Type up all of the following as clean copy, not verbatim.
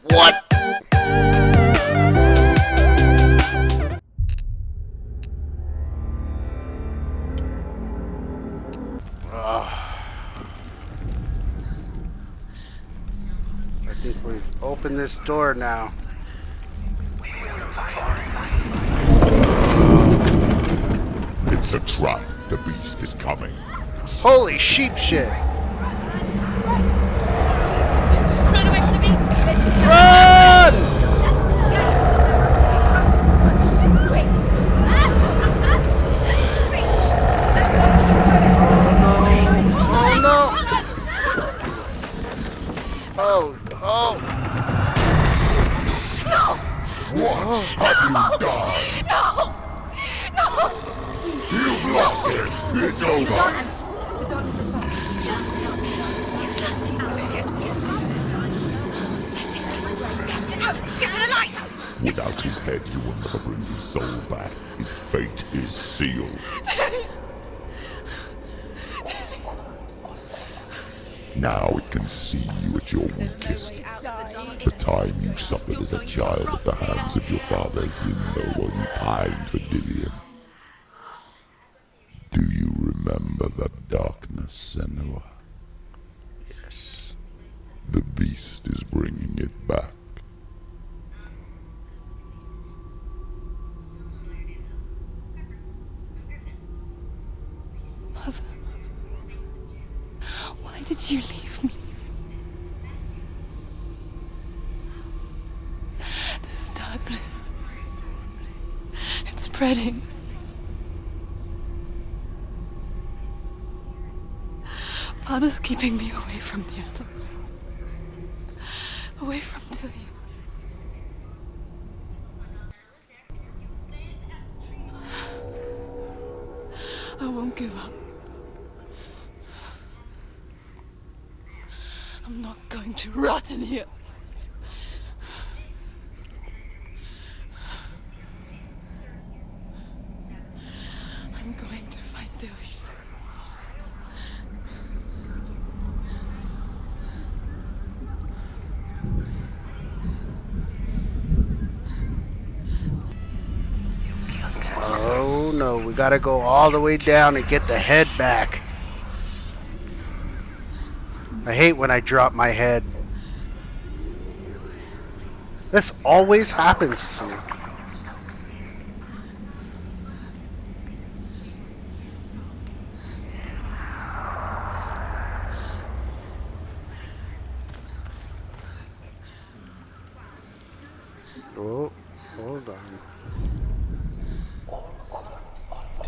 What? I think we've opened this door now. It's a trap. The beast is coming. Holy sheep shit! Run away from the beast! Run! Oh no! Oh, oh! What have you done? No! No! You've lost it. It's over. The darkness is back. You've lost him. You've lost him. Get to the light! Without his head, you will never bring his soul back. His fate is sealed. Now it can see you at your weakest. The time you suffered as a child at the hands of your father Zindo while you pined for Dillion. Do you remember that darkness, Senua? Yes. The beast is bringing it back. Mother, why did you leave me? This darkness, it's spreading. Father's keeping me away from the others. Away from Dillion. I won't give up. I'm not going to rot in here. I'm going to find Dillion. Oh no, we gotta go all the way down and get the head back. I hate when I drop my head. This always happens to me. Oh, hold on.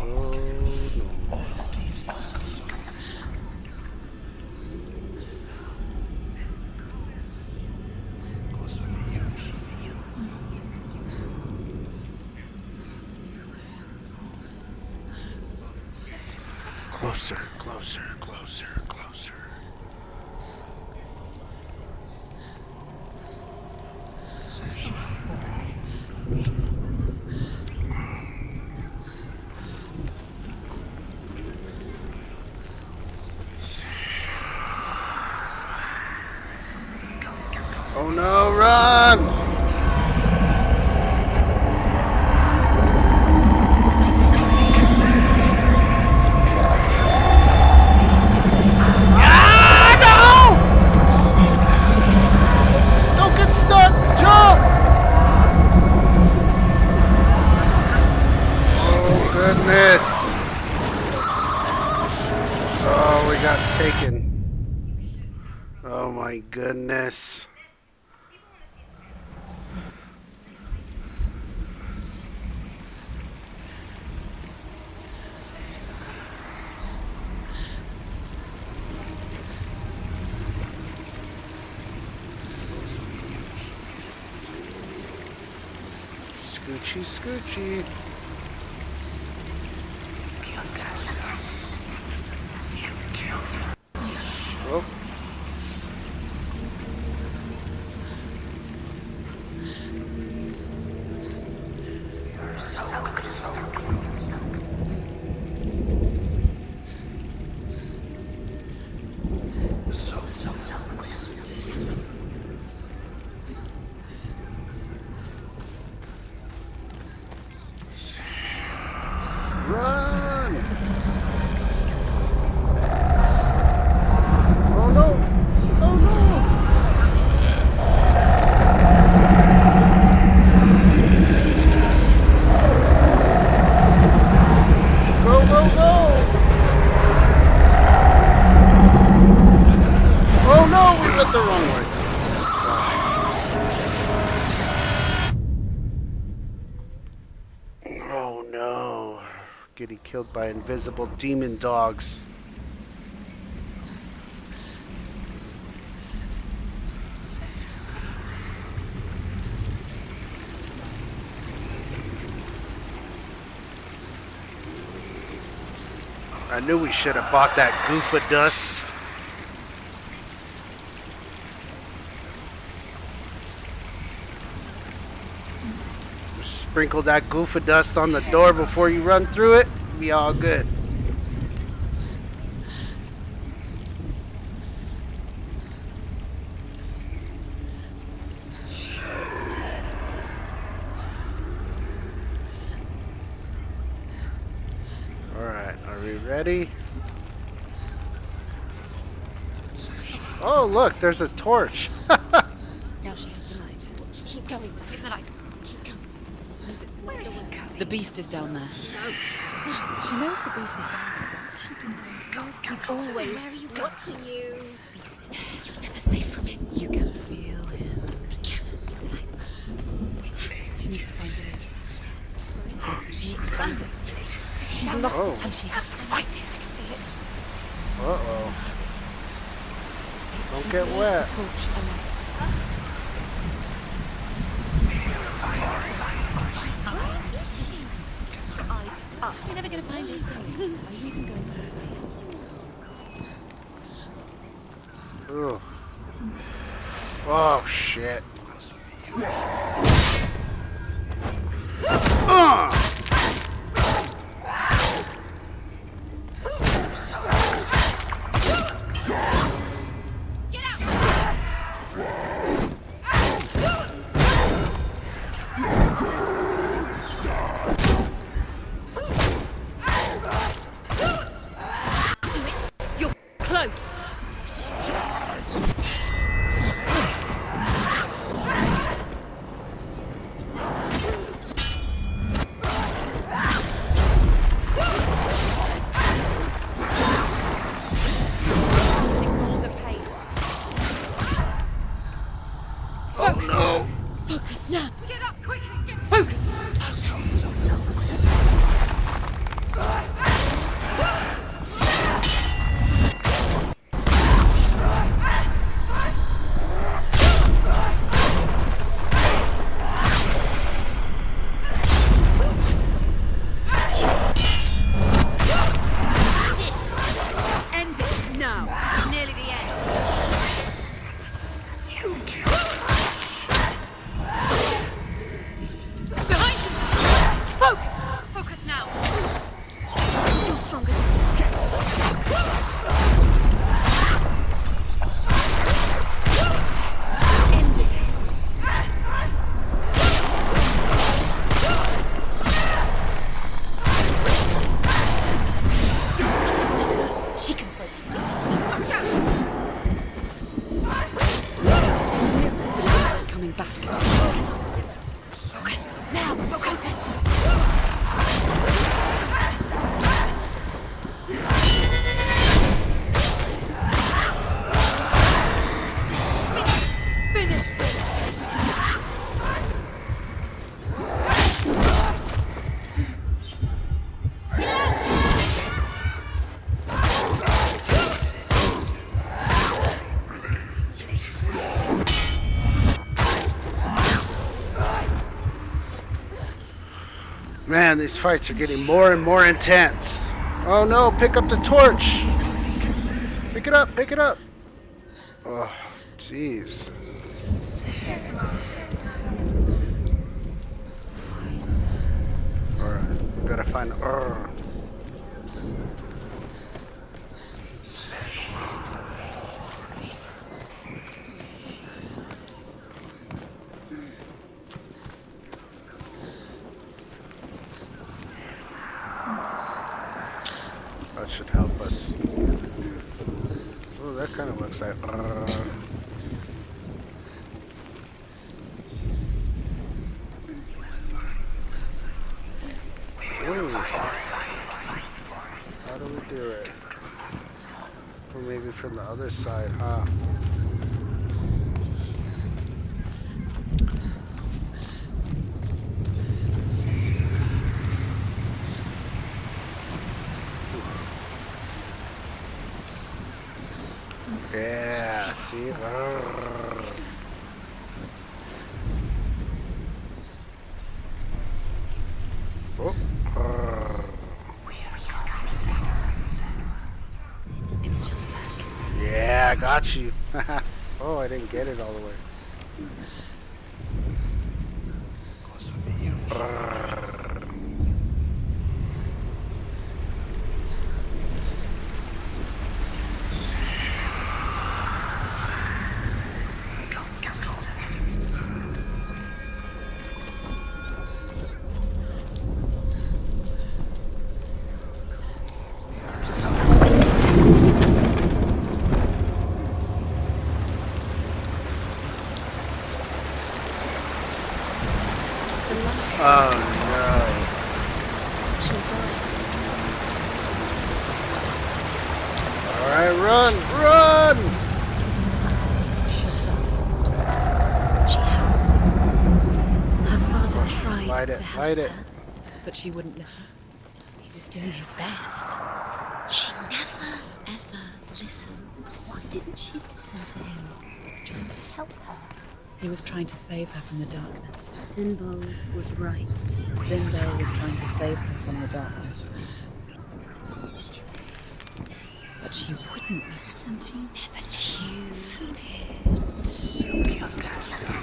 Oh no. Closer, closer, closer, closer. Oh no, run! Oh, we got taken. Oh my goodness. Scoochy, scoochy. Oh. Run! Oh no! Oh no! Go, go, go! Oh no, we went the wrong way. Oh no. Getting killed by invisible demon dogs. I knew we should have bought that goof of dust. Sprinkle that goof of dust on the door before you run through it. Be all good. Alright, are we ready? Oh, look, there's a torch. Now she has the light. Keep going. Get the light. Keep going. Where is she going? The beast is down there. No. She knows the beast is down there. She can go towards him. He's always watching you. The beast is there. You're never safe from him. You can feel him. Be careful. Get the light. She needs to find him. Where is he? She needs to find it. She lost it and she has to find it. I can feel it. Uh-oh. Where is it? Don't get wet. The torch alight. Where is she? Her eyes up. You're never gonna find it. You can go. Ooh. Oh, shit. Close. Oh, no. Focus now. Get up quickly. Focus! End it now. It's nearly the end. Behind you. Focus. Focus now. You're stronger. End it. She can focus. It's coming back. Focus now. Focus. Finish this. Man, these fights are getting more and more intense. Oh no, pick up the torch. Pick it up, pick it up. Oh, jeez. Alright, we gotta find. that kind of looks like. Ooh. How do we do it? Or maybe from the other side, huh? Yeah, see? Oh. It's just like... Yeah, I got you. Oh, I didn't get it all the way. Oh no. Alright, run! Run! She has to. Her father tried Light it, to help light it. her, But she wouldn't listen. He was doing his best. She never, ever listens. Why didn't she listen to him? Trying to help her. He was trying to save her from the darkness. Zinbo was right. Zinbo was trying to save her from the darkness. But she wouldn't listen. She never stupid.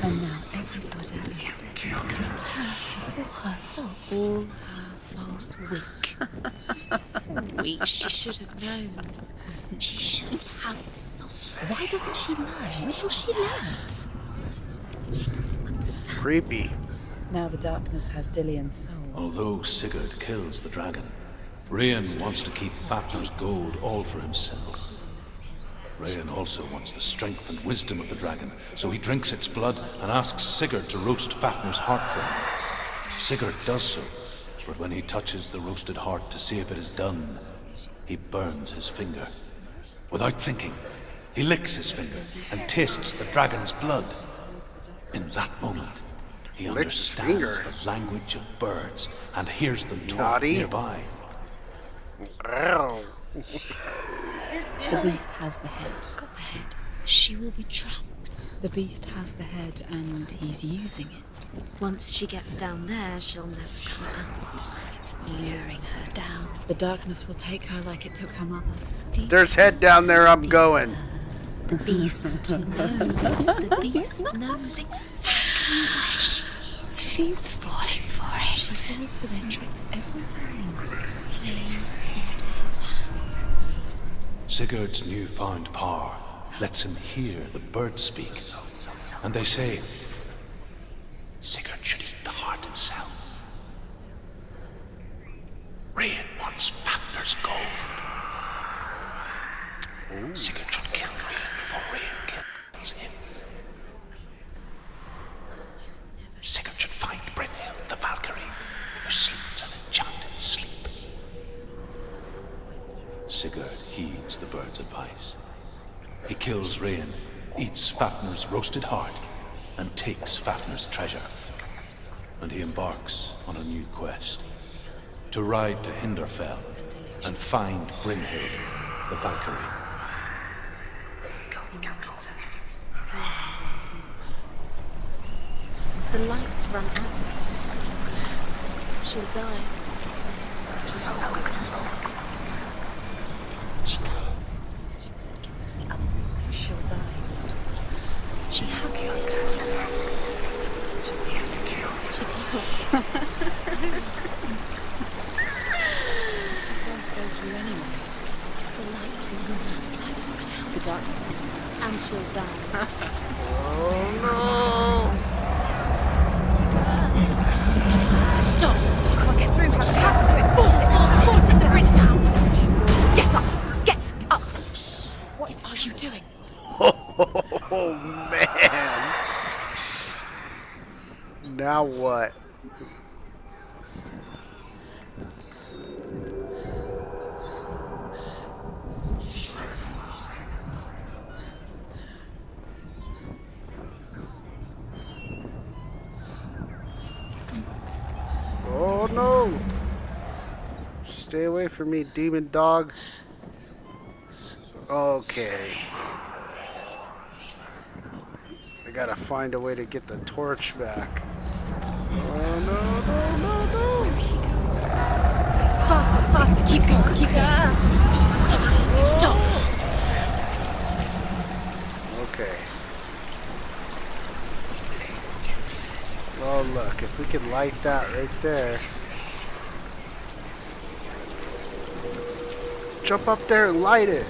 And now everybody is dead. All her fault. All her fault. Weak. Weak. She should have known. She should have thought. Why doesn't she learn? Wait till she learns. She doesn't understand. Creepy. Now the darkness has Dillion's soul. Although Sigurd kills the dragon, Rian wants to keep Fafnir's gold all for himself. Rian also wants the strength and wisdom of the dragon, so he drinks its blood and asks Sigurd to roast Fafnir's heart for him. Sigurd does so, but when he touches the roasted heart to see if it is done, he burns his finger. Without thinking, he licks his finger and tastes the dragon's blood. In that moment, he Licks his understands finger. the language of birds and hears them talk Naughty. nearby. Ow. The beast has the head. Got the head. She will be trapped. The beast has the head and he's using it. Once she gets down there, she'll never come out. It's luring her down. The darkness will take her like it took her mother. There's head down there, I'm going. The beast knows. The beast knows exactly where she is. She's falling for She it. falls for their tricks every time. Plays into his hands. Sigurd's newfound power lets him hear the birds speak, and they say, Sigurd should eat the heart himself. Rian wants Fafnir's gold. Sigurd should kill Rian before Rian kills him. Sigurd should find Brynhild the Valkyrie, who sleeps an enchanted sleep. Sigurd heeds the bird's advice. He kills Rian, eats Fafnir's roasted heart, and takes Fafnir's treasure. And he embarks on a new quest, to ride to Hinderfell and find Brynhild the Valkyrie. The lights run out. She'll die. She can't. She'll die. She has to. She's going to go through anyway. The light will run out. The darkness is And she'll die. Stop! She can't get through her. She has to do it. Force it to bridge down. Get up! Get up! What are you doing? Now what? Oh no! Stay away from me, demon dog. Okay. I gotta find a way to get the torch back. Oh no, no, no, no! Where is she going? Faster, faster, keep going, keep going. Stop! Okay. Well, look, if we can light that right there. Jump up there and light it.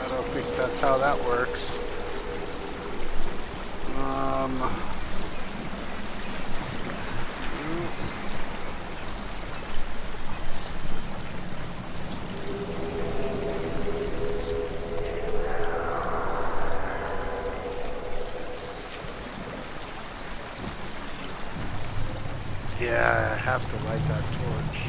I don't think that's how that works. Yeah, I have to light that torch.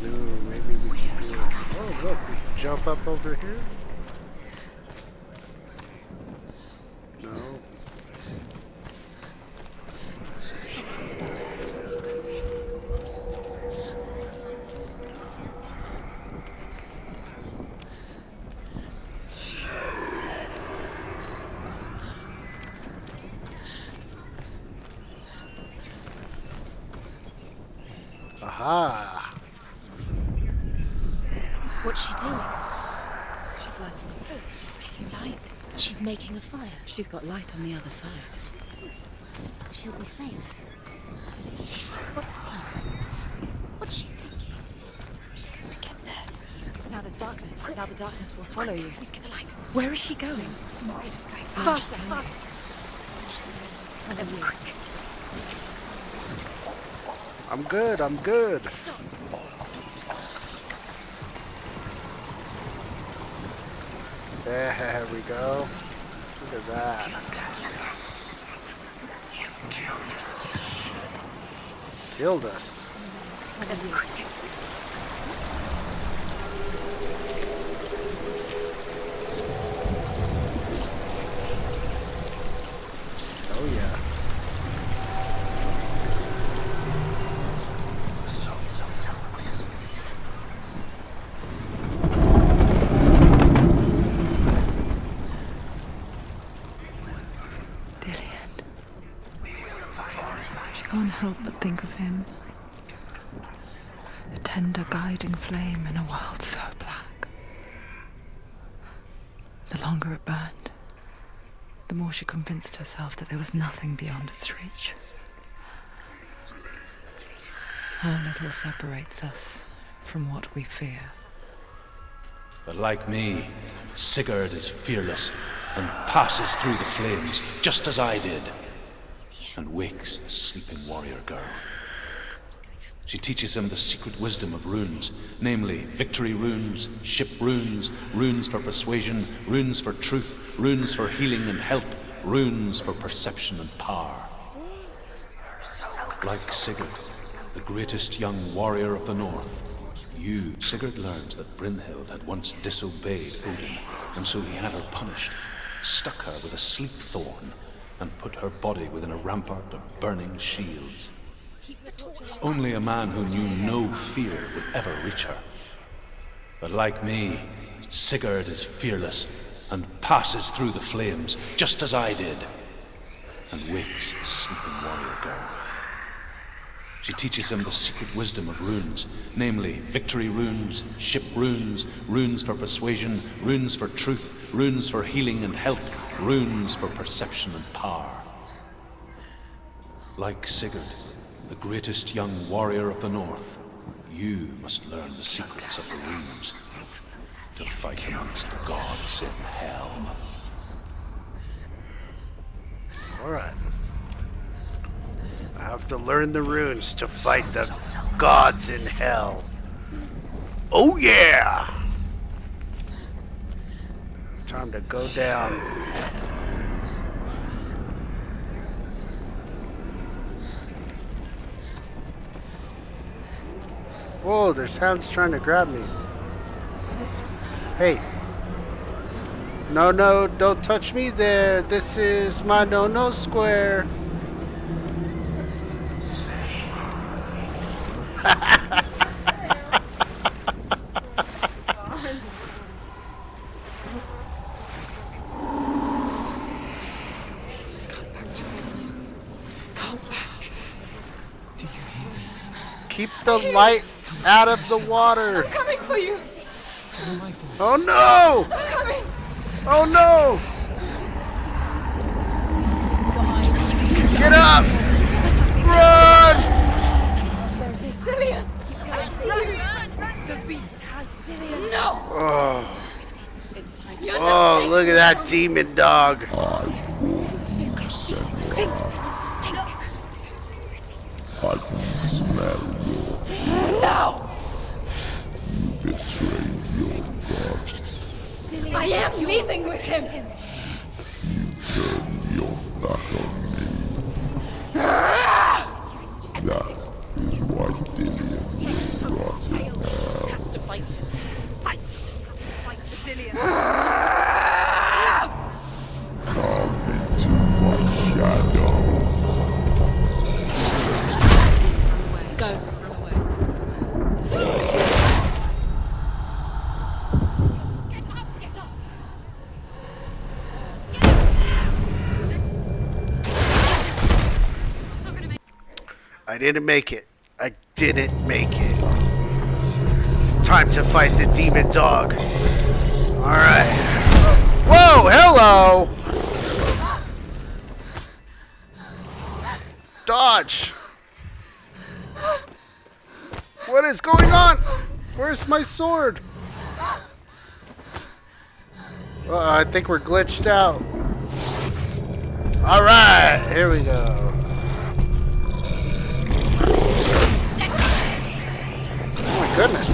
Maybe we can do it. Oh, look, we can jump up over here. No. Aha! What's she doing? She's lighting a torch. She's making light. She's making a fire. She's got light on the other side. She'll be safe. What's the plan? What's she thinking? She's going to get there. Now there's darkness. Now the darkness will swallow you. We need to get the light. Where is she going? She's going Faster, faster. faster. Quick. I'm good, I'm good. There we go. Look at that. Killed us. Oh yeah. She can't help but think of him. A tender guiding flame in a world so black. The longer it burned, the more she convinced herself that there was nothing beyond its reach. How little separates us from what we fear. But like me, Sigurd is fearless and passes through the flames, just as I did, and wakes the sleeping warrior girl. She teaches him the secret wisdom of runes, namely victory runes, ship runes, runes for persuasion, runes for truth, runes for healing and help, runes for perception and power. Like Sigurd, the greatest young warrior of the North, Sigurd learns that Brynhild had once disobeyed Odin, and so he had her punished, stuck her with a sleep thorn, and put her body within a rampart of burning shields. Only a man who knew no fear would ever reach her. But like me, Sigurd is fearless and passes through the flames, just as I did, and wakes the sleeping warrior girl. She teaches him the secret wisdom of runes, namely victory runes, ship runes, runes for persuasion, runes for truth, runes for healing and help, runes for perception and power. Like Sigurd, the greatest young warrior of the North, you must learn the secrets of the runes to fight amongst the gods in hell. Alright. have to learn the runes to fight the gods in hell. Oh yeah! Time to go down. Whoa, there's hounds trying to grab me. Hey. No, no, don't touch me there. This is my no-no square. Keep the light out of the water. I'm coming for you. Oh no! I'm coming. Oh no! Get up! Run! Cillian! I see you. The beast has Cillian. No! Oh, It's time oh, look at that demon dog. I warned you, Senua. I can smell your... No! You betrayed your god. I am leaving with him. You turned your back on me. That is why Dillian will rot in hell. Has to fight. Fight. Fight for Dillian. Come into my shadow. Go. I didn't make it. I didn't make it. It's time to fight the demon dog. Alright. Whoa, hello! Dodge! What is going on? Where's my sword? I think we're glitched out. Alright, here we go. Oh my goodness.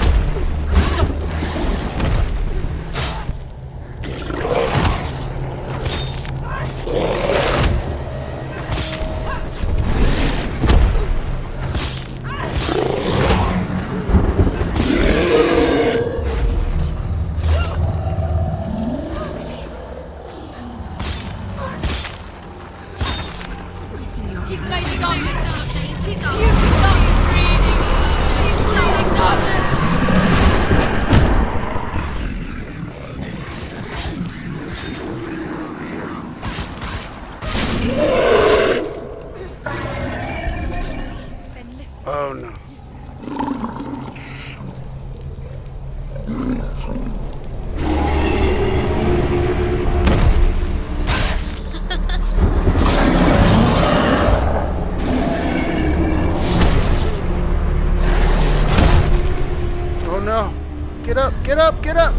Oh no. Oh no. Get up, get up, get up!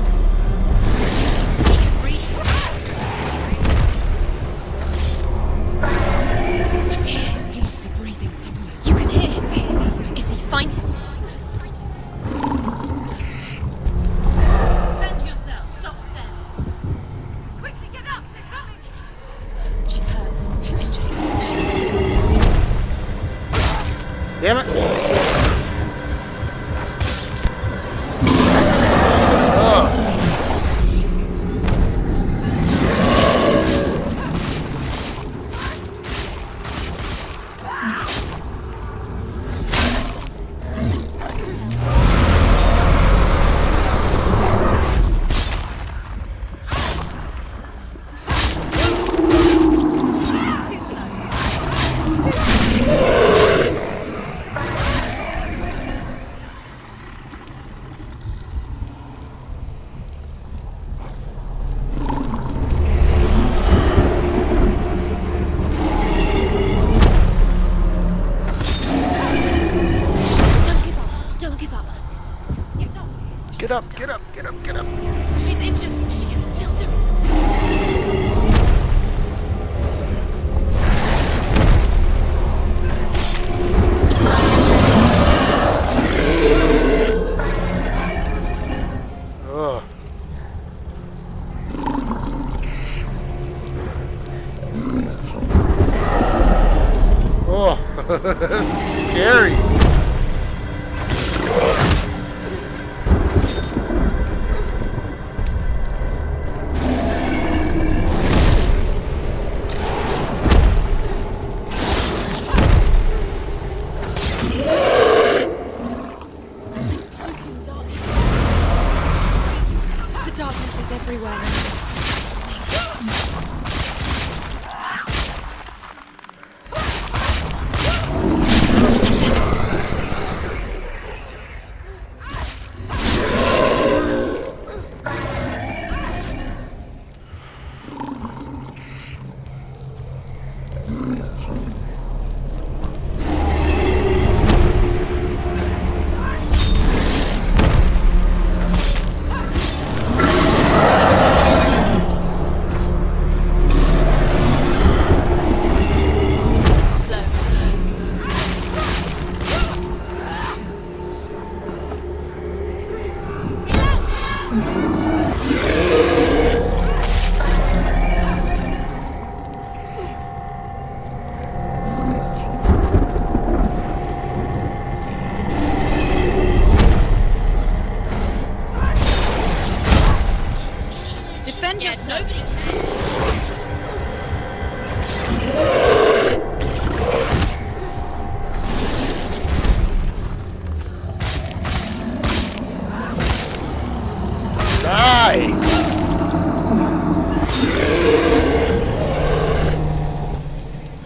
He must be breathing somewhere. You can hear him. Is he? Find him. Defend yourself. Stop them. Quickly get up. They're coming. She's hurt. She's injured. Damn it! Oh. Get up, get up, get up, get up. She's injured. She can still do it. That's scary. The darkness is everywhere. Defend yourself. Die!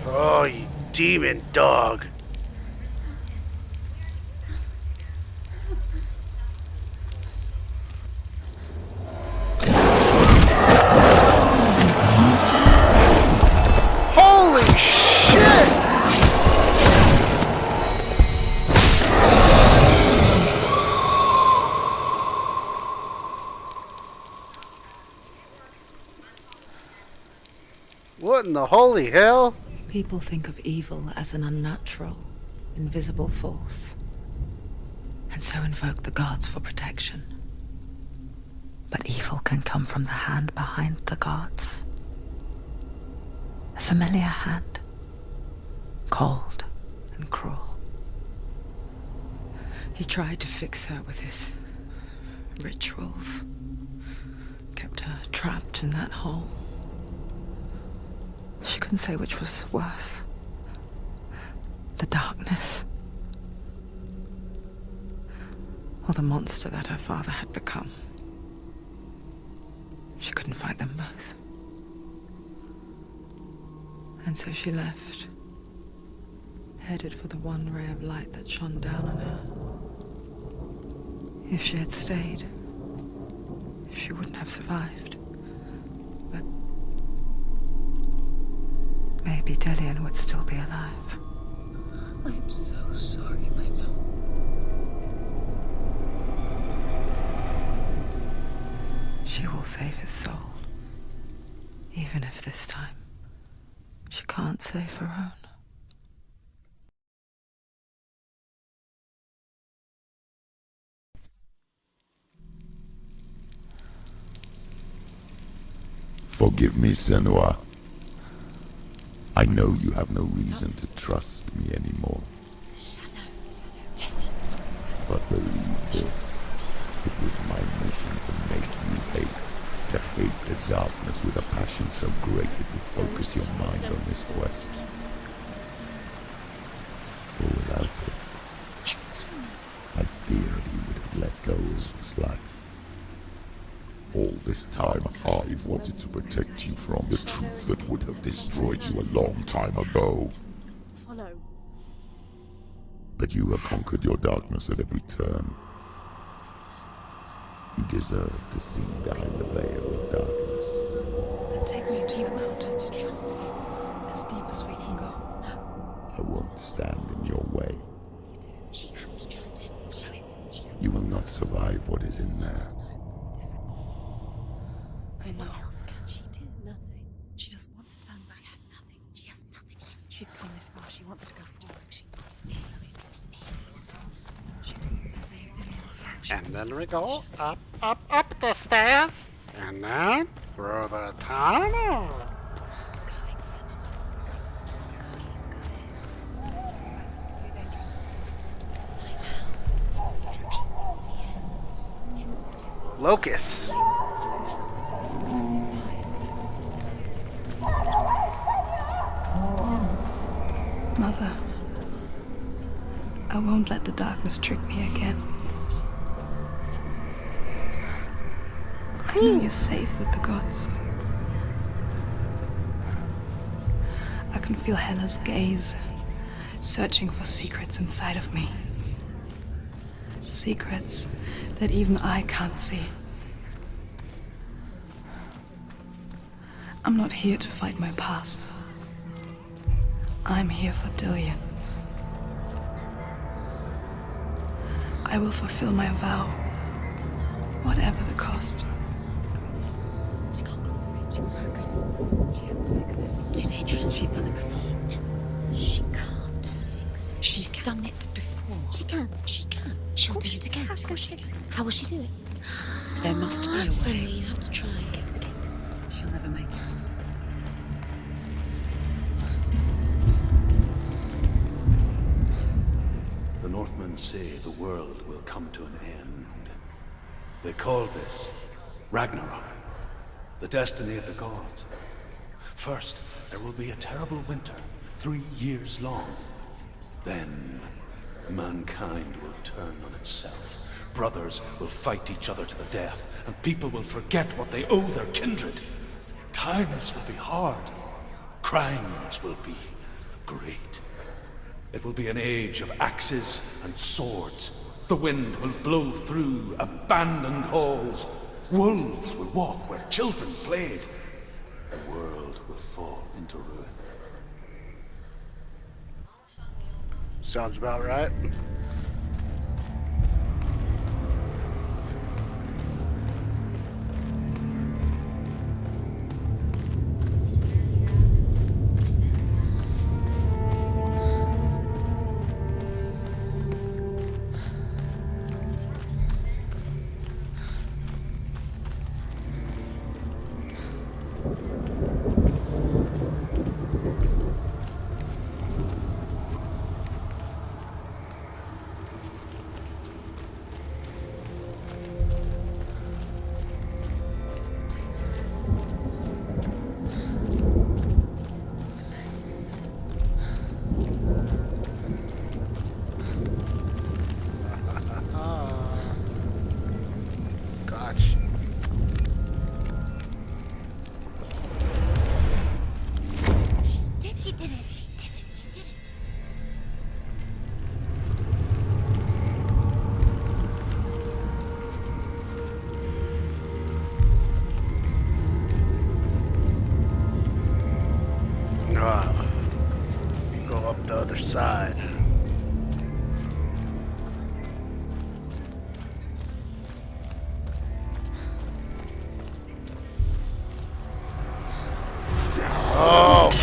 Oh, you demon dog. Holy shit! What in the holy hell? People think of evil as an unnatural, invisible force, and so invoke the gods for protection. But evil can come from the hand behind the gods. A familiar hand, cold and cruel. He tried to fix her with his rituals, kept her trapped in that hole. She couldn't say which was worse. The darkness, or the monster that her father had become. She couldn't fight them both. And so she left, headed for the one ray of light that shone down on her. If she had stayed, she wouldn't have survived. But maybe Delian would still be alive. I'm so sorry, my love. She will save his soul, even if this time she can't save her own. Forgive me, Senua. I know you have no reason to trust me anymore. Shadow. Listen. But believe this, it was my mission to make you hate. To hate the darkness with a passion so great it would focus your mind on this quest. For without it, I feared you would have let go of his life. All this time, I've wanted to protect you from the truth that would have destroyed you a long time ago. Follow. But you have conquered your darkness at every turn. You deserve to see behind the veil of darkness. And take me to the master to trust him as deep as we can go. I won't stand in your way. She has to trust him. You will not survive what is in there. I know. What else can she do? Nothing. She doesn't want to turn back. She has nothing. She has nothing. She's come this far. She wants to go forward. This is it. She wants to save Delian's soul. And then we go up the stairs, and then through the tunnel. Going, son. Just keep going. Locusts. Mother, I won't let the darkness trick me again. I know you're safe with the gods. I can feel Hela's gaze, searching for secrets inside of me. Secrets that even I can't see. I'm not here to fight my past. I'm here for Dillion. I will fulfill my vow, whatever the cost. She can't cross the bridge. It's broken. She has to fix it. It's too dangerous. She's done it before. She can't fix it. She's done it before. She can. She can. She'll do it again. Of course she can. How will she do it? There must be a way. Sorry, you have to try. Get to the gate. She'll never make it. The Northmen say the world will come to an end. They call this Ragnarok, the destiny of the gods. First, there will be a terrible winter, 3 years long. Then, mankind will turn on itself. Brothers will fight each other to the death, and people will forget what they owe their kindred. Times will be hard. Crimes will be great. It will be an age of axes and swords. The wind will blow through abandoned halls. Wolves will walk where children played. The world will fall into ruin. Sounds about right. Go up the other side. Oh!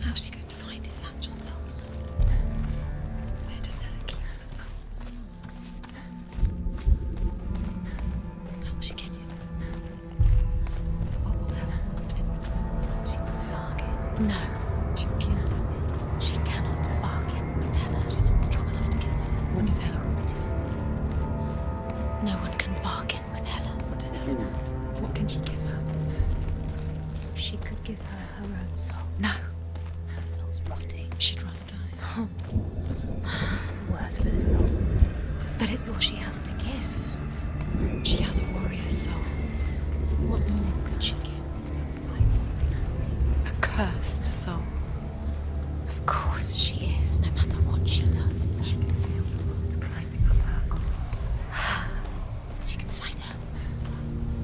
How's she going to find his actual soul? Where does Hela keep her souls? How will she get it? What will Hela want in return? She must bargain. No. She cannot bargain with Hela. She's not strong enough to kill Hela. What does Hela want? No one can bargain with Hela. What does Hela want? What can she give her? She could give her her own soul. No. Her soul's rotting. She'd rather die. It's a worthless soul. But it's all she has to give. She has a warrior's soul. What more could she give? A cursed soul. Of course she is, no matter what she does. She can feel the blood climbing up her arm. She can fight her.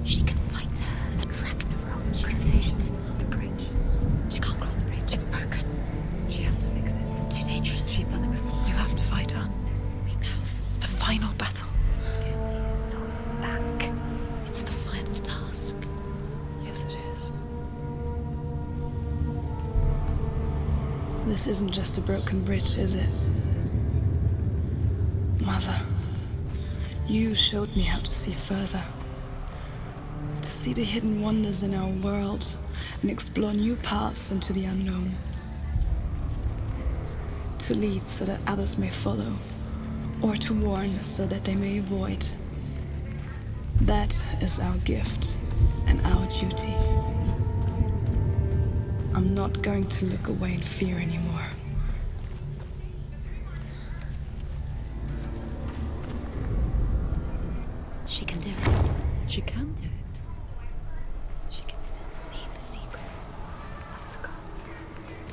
She can fight her at Ragnarok. She can see it. The bridge. She can't cross the bridge. It's broken. She has to fix it. It's too dangerous. She's done it before. You have to fight her. Be powerful. The final battle. Get his soul back. It's the final task. Yes, it is. This isn't just a broken bridge, is it? Mother, you showed me how to see further. To see the hidden wonders in our world and explore new paths into the unknown. To lead so that others may follow, or to warn so that they may avoid. That is our gift and our duty. I'm not going to look away in fear anymore. She can do it. She can do it. She can still see the secrets of the gods.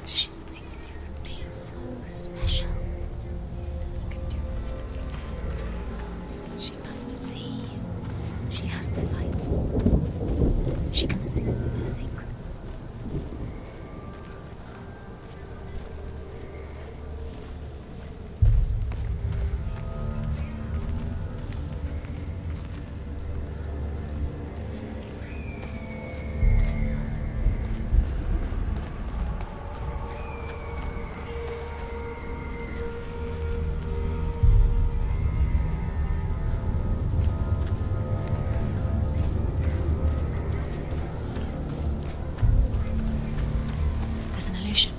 She thinks differently. So special. She can do it. She must see. She has the sight. She can see their secrets. There's an illusion.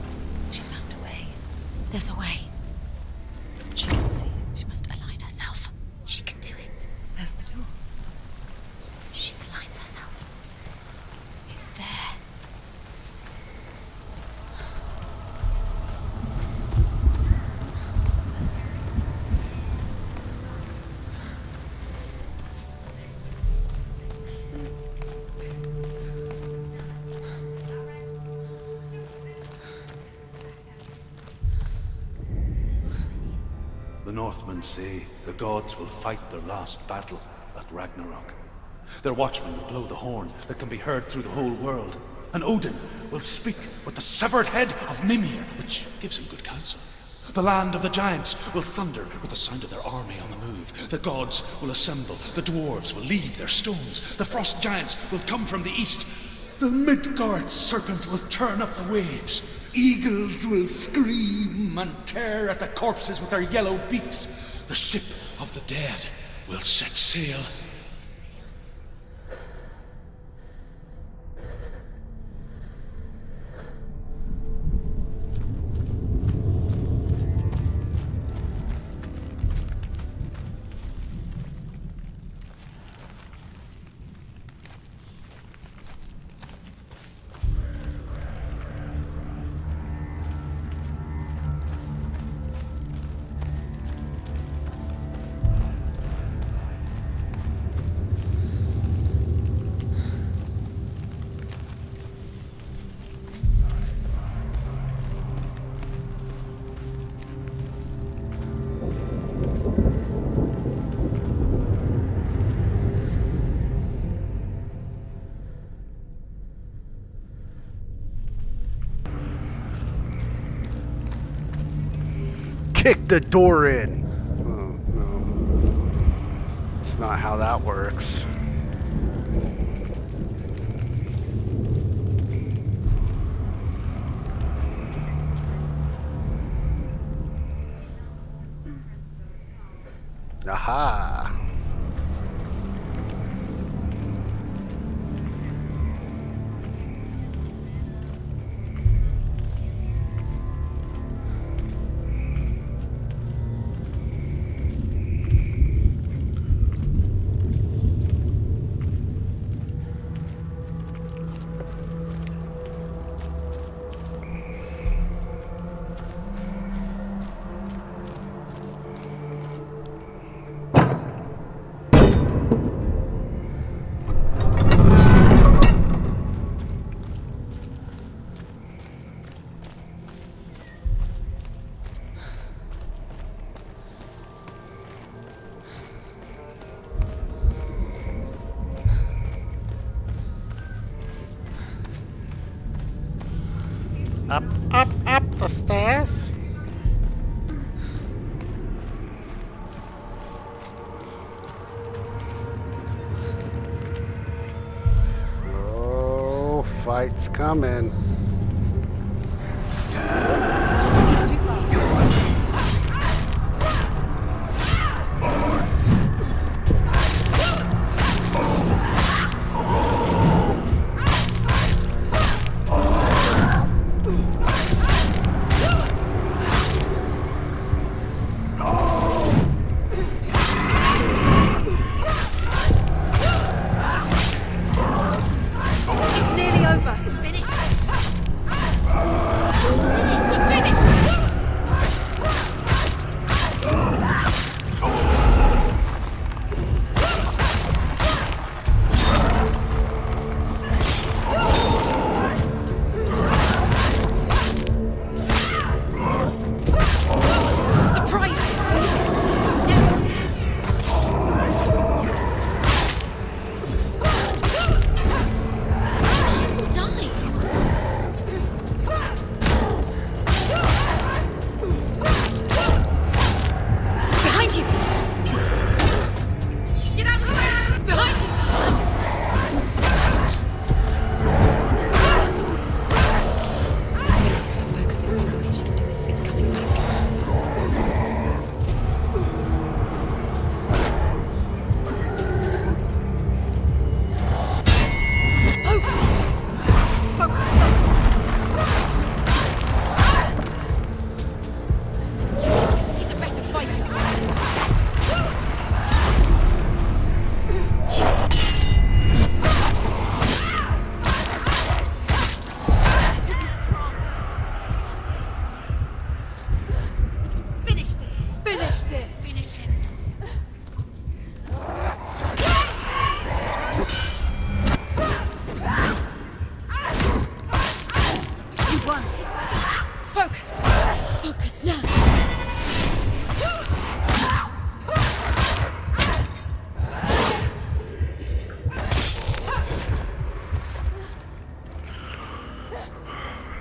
She's found a way. There's a way. She can see it. She must align herself. She can do it. There's the door. She aligns herself. It's there. The Northmen say the gods will fight their last battle at Ragnarok. Their watchmen will blow the horn that can be heard through the whole world. And Odin will speak with the severed head of Mimir, which gives him good counsel. The land of the giants will thunder with the sound of their army on the move. The gods will assemble. The dwarves will leave their stones. The frost giants will come from the east. The Midgard serpent will turn up the waves. Eagles will scream and tear at the corpses with their yellow beaks. The ship of the dead will set sail. Kick the door in. Oh, no. It's not how that works. Aha! Up, up, up the stairs. Oh, fight's coming. It's nearly over. Finish.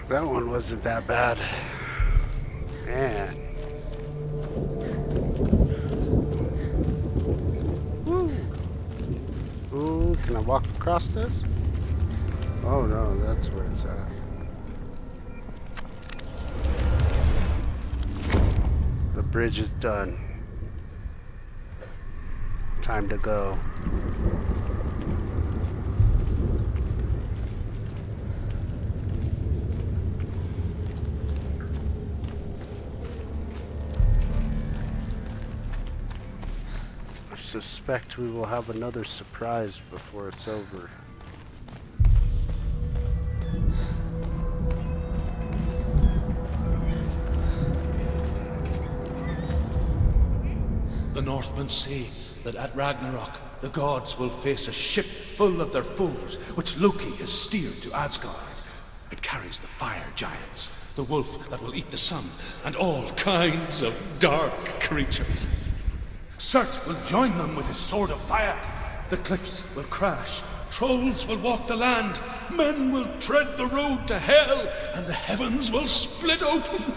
That one wasn't that bad. Man. Woo. Ooh, can I walk across this? Oh no, that's where it's at. The bridge is done. Time to go. I suspect we will have another surprise before it's over. The Northmen say that at Ragnarok, the gods will face a ship full of their foes, which Loki has steered to Asgard. It carries the fire giants, the wolf that will eat the sun, and all kinds of dark creatures. Surt will join them with his sword of fire. The cliffs will crash, trolls will walk the land, men will tread the road to hell, and the heavens will split open.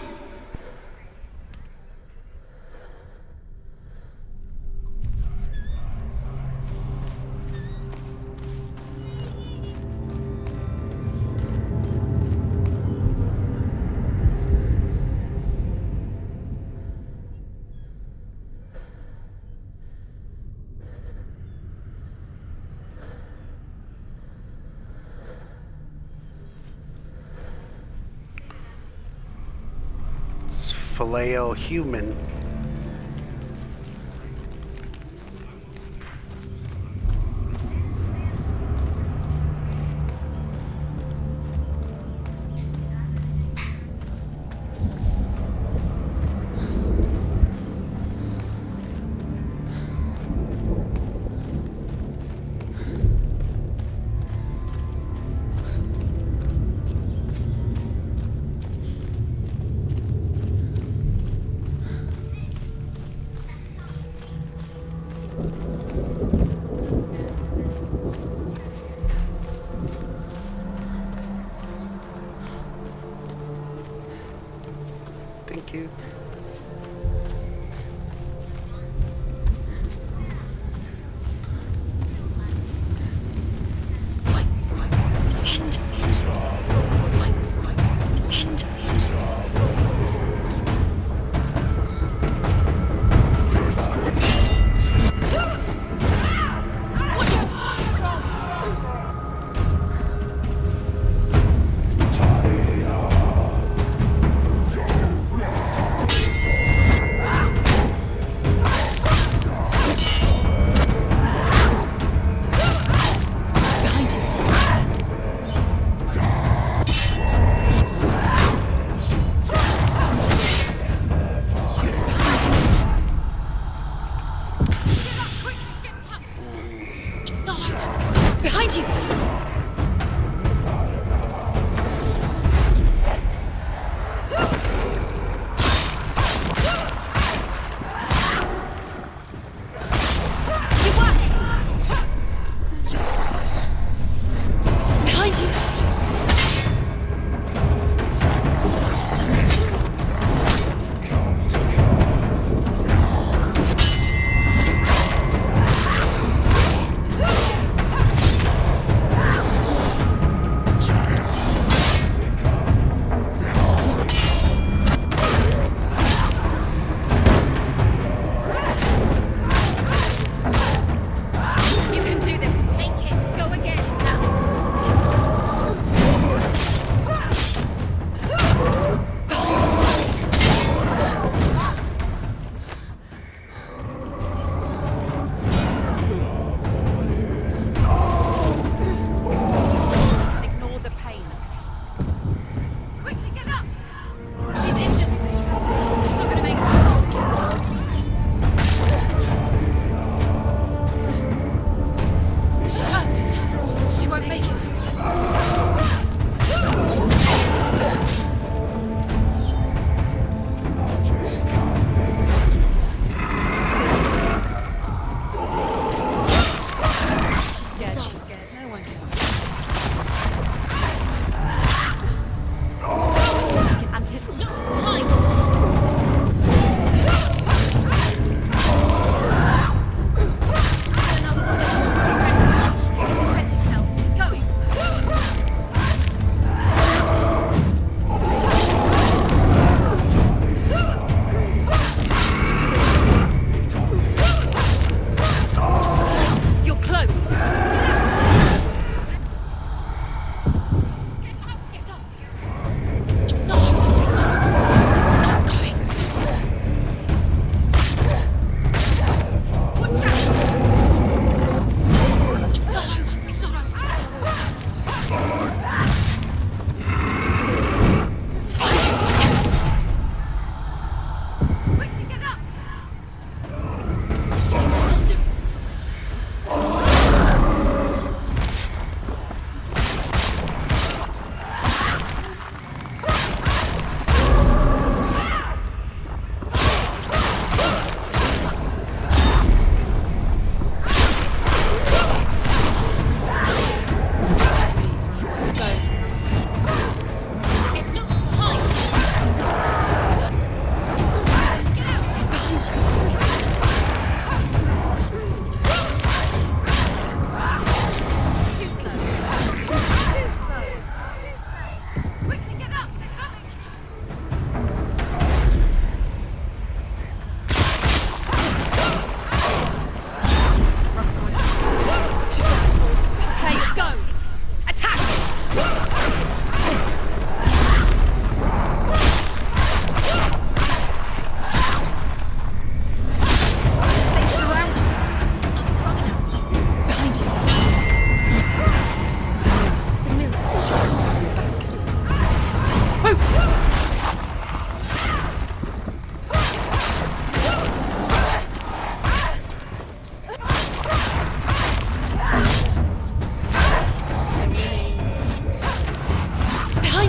Phileo human. Thank you.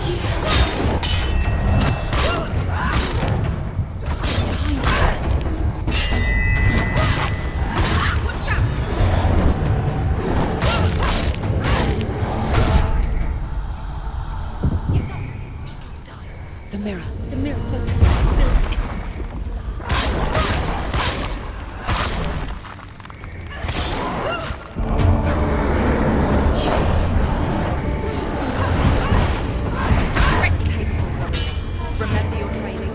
Behind you! Watch out! She's going to die. The mirror. The mirror focus. Build its Remember your training.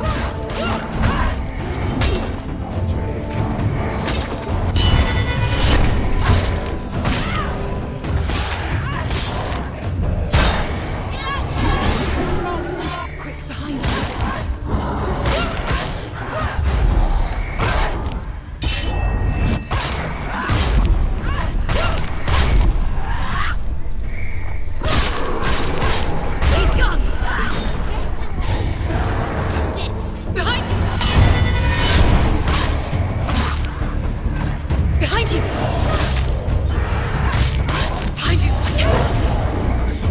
He's gone! Behind you! Behind you! Behind you! Watch out!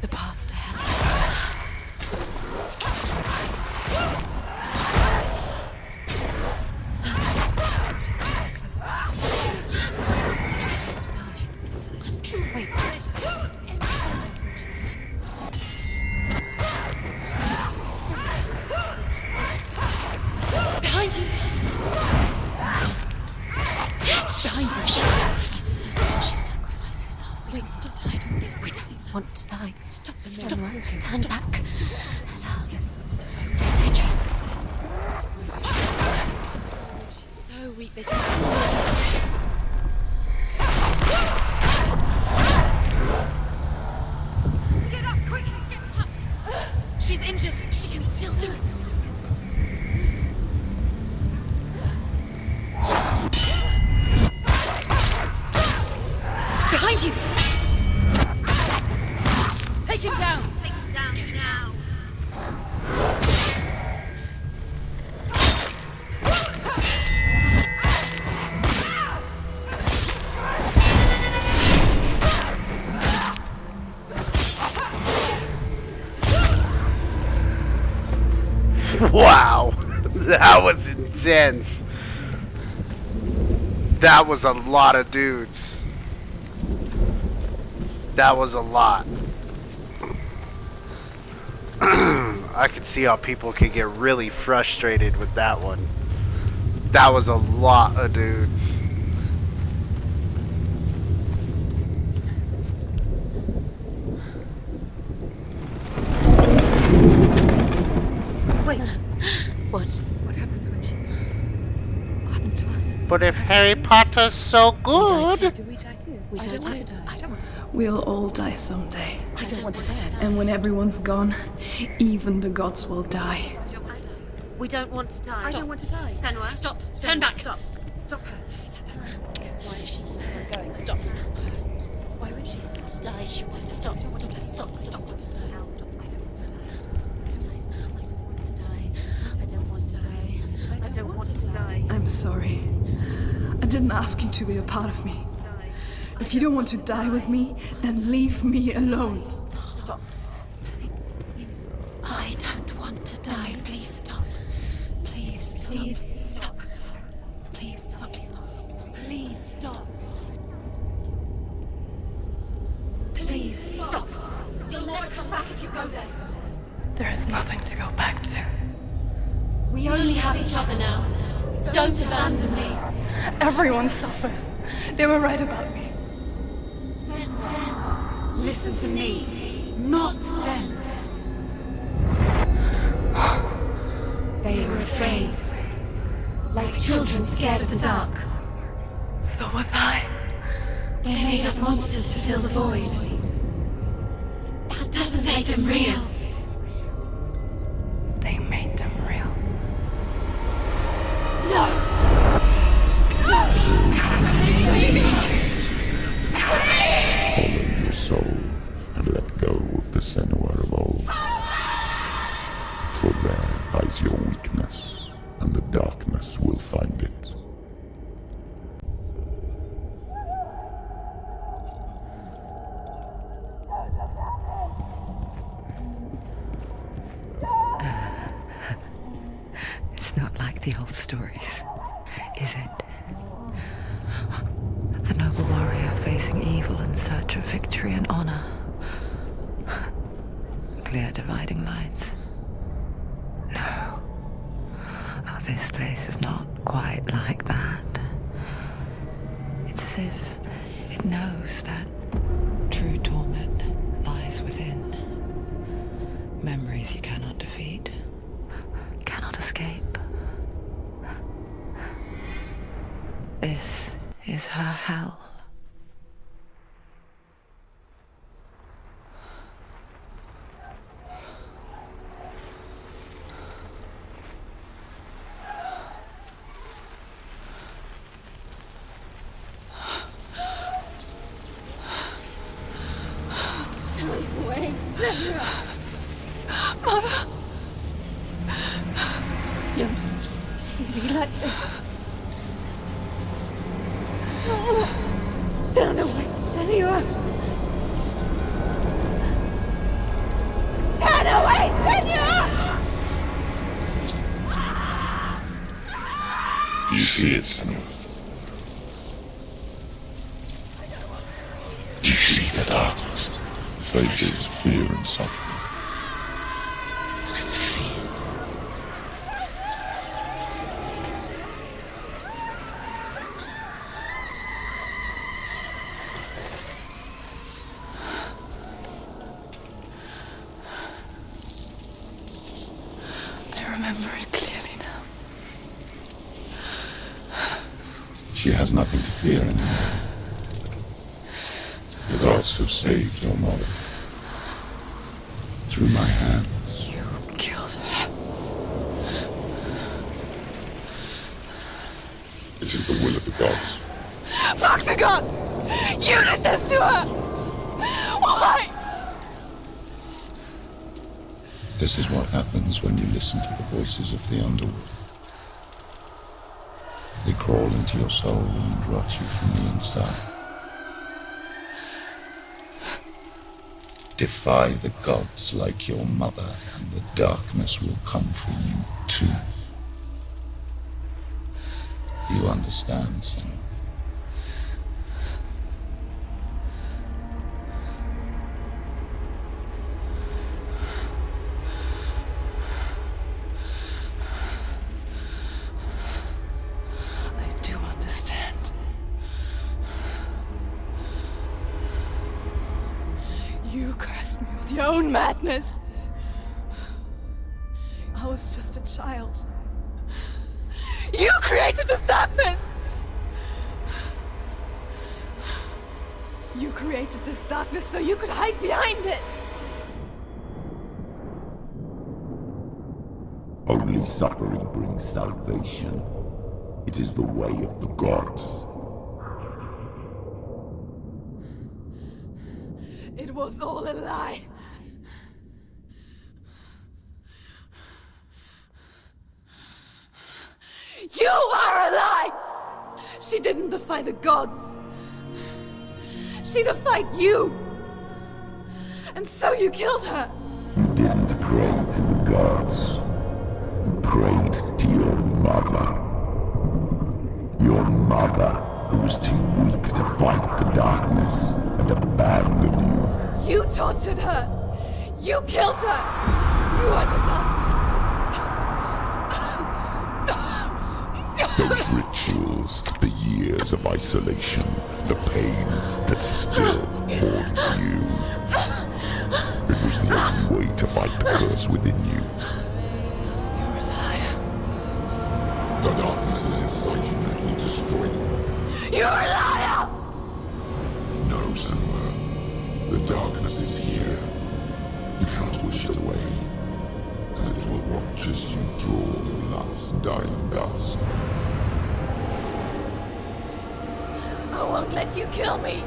The path to Hela. She's getting closer. She's going to die. I'm scared. Wait. Behind you! Behind you! She sacrifices herself. She sacrifices us. Wait, stop. I don't get it. We don't want to die. Stop. Senua, turn back. Hela. It's too dangerous. She's so weak. They can get up quickly. Get up. She's injured. She can still do it. Behind you! Take him down! Take him down now! Wow, that was intense. That was a lot of dudes. That was a lot. I could see how people could get really frustrated with that one. That was a lot of dudes. Wait, What? what happens when she dies? What happens to us? But if Harry Potter's so good, Do we die too? We I don't don't want want to die. I don't want to die. We'll all die someday. I don't want to die. And when everyone's gone, even the gods will die. I don't want to die. We don't want to die. I don't want to die. Senua. Stop. Senua, Turn back. stop. Stop her. Why is she going? Stop. Why won't she stop to die? She wants to stop. Stop. I don't want to die. I'm sorry. I didn't ask you to be a part of me. If you don't want to die with me, then leave me alone. Stop. I don't want to die. Please stop. Please stop. Please stop. Please stop. Please stop. Please stop. Please stop. You'll never come back if you go there. There is nothing to go back to. We only have each other now. Don't abandon me. Everyone suffers. They were right about me. Listen to me, not them. They were afraid. Like children scared of the dark. So was I. They made up monsters to fill the void. That doesn't make them real. They made them real. No! Follow your soul and let go of the Senua of old. For there lies your weakness and the darkness gods will find it. It's not like the old stories, is it? The noble warrior facing evil in search of victory and honor. Clear dividing lines. No. Oh, this place is not quite like that. It's as if it knows that true torment lies within. Memories you cannot defeat, cannot escape. This is her hell. Wait, Senua. Mother! Don't see me like this. Turn away, Senua. Turn away, Senua! Do you see it, Senua? Do you see the darkness? Faces fear and suffering. I can see it. I remember it clearly now. She has nothing to fear anymore. The gods have saved your mother. Through my hand. You killed her. It is the will of the gods. Fuck the gods! You did this to her! Why? This is what happens when you listen to the voices of the underworld. They crawl into your soul and rot you from the inside. Defy the gods like your mother, and the darkness will come for you too. You understand, Senua? I do understand. You cursed me with your own madness. I was just a child. You created this darkness! You created this darkness so you could hide behind it! Only suffering brings salvation. It is the way of the gods. It was all a lie. You are a lie! She didn't defy the gods. She defied you. And so you killed her. You didn't pray to the gods. You prayed to your mother. Your mother, who was too weak to fight the darkness and abandoned you. You tortured her. You killed her. You are the darkness. Those rituals, the years of isolation, the pain that still haunts you. It was the only way to fight the curse within you. You're a liar. The darkness is inside you and it will destroy you. You're a liar! No, Senua. The darkness is here. You cannot wish it away. And it will watch as you draw your last dying gasp. I won't let you kill me.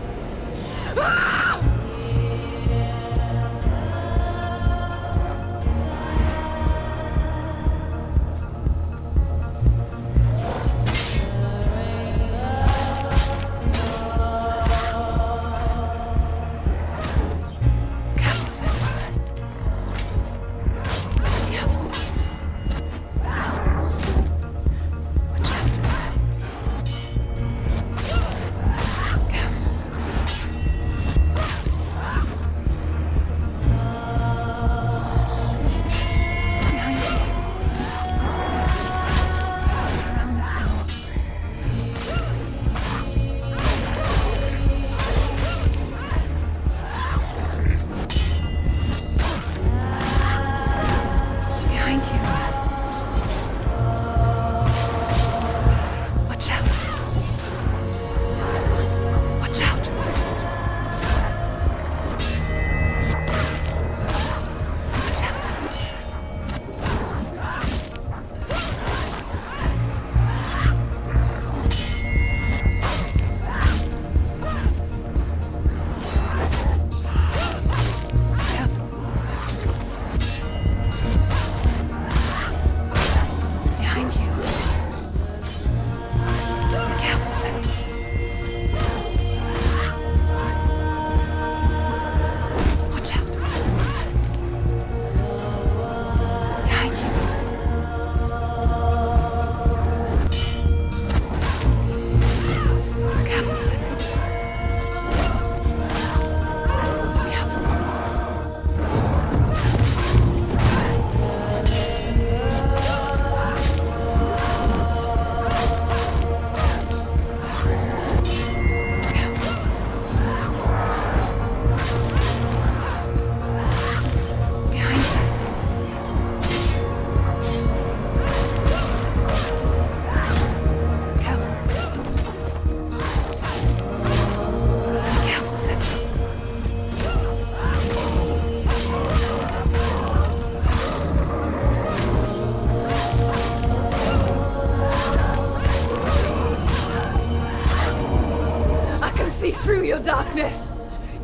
through your darkness.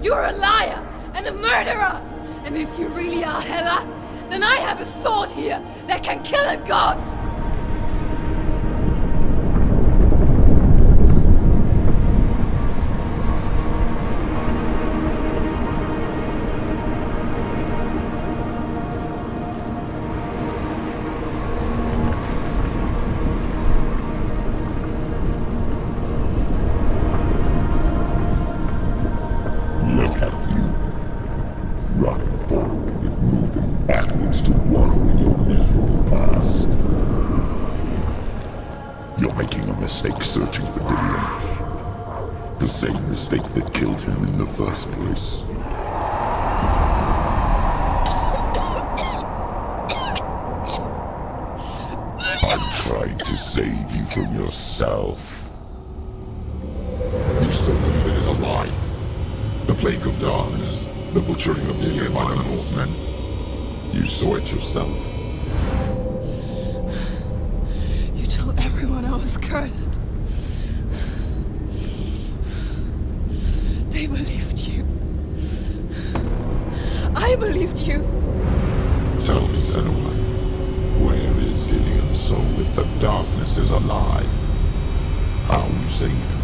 You're a liar and a murderer. And if you really are Hela, then I have a sword here that can kill a god. Look at you. Running forward and moving backwards to wallow in your miserable past. You're making a mistake searching for Dillion. The same mistake that killed him in the first place. I'm trying to save you from yourself. You still believe it is a lie. The plague of darkness, the butchering of Dillion by the Norsemen. You saw it yourself. You told everyone I was cursed. They believed you. I believed you. Tell me, Senua, where is Dillion's soul if the darkness is a lie? How you saved him?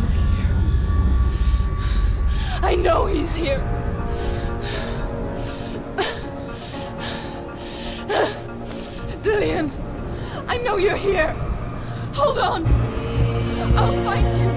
He's here. I know he's here. Dillion, I know you're here. Hold on. I'll find you.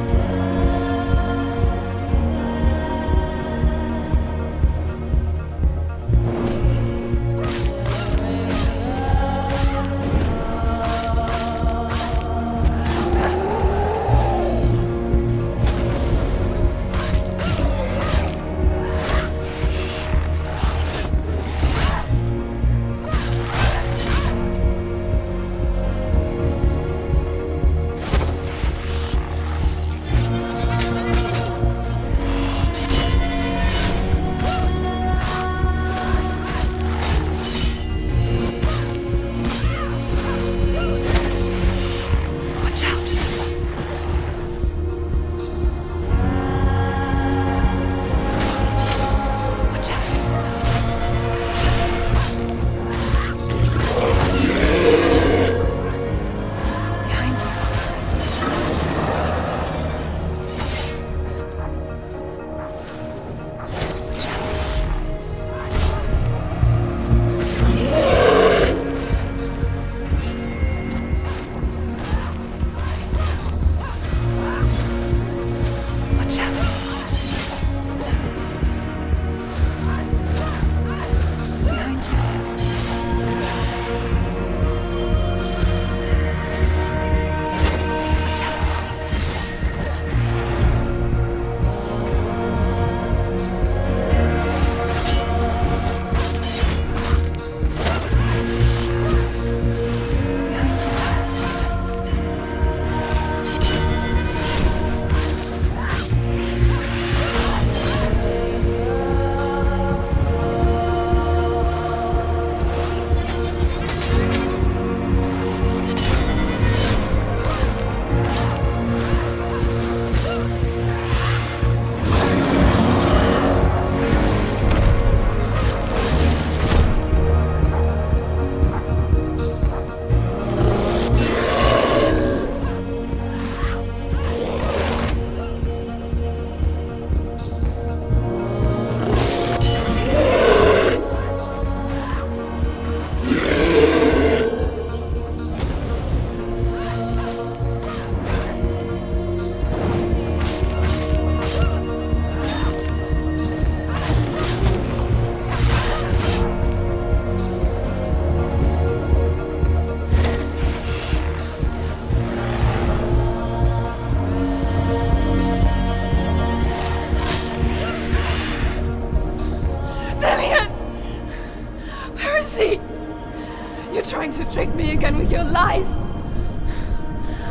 trying to trick me again with your lies.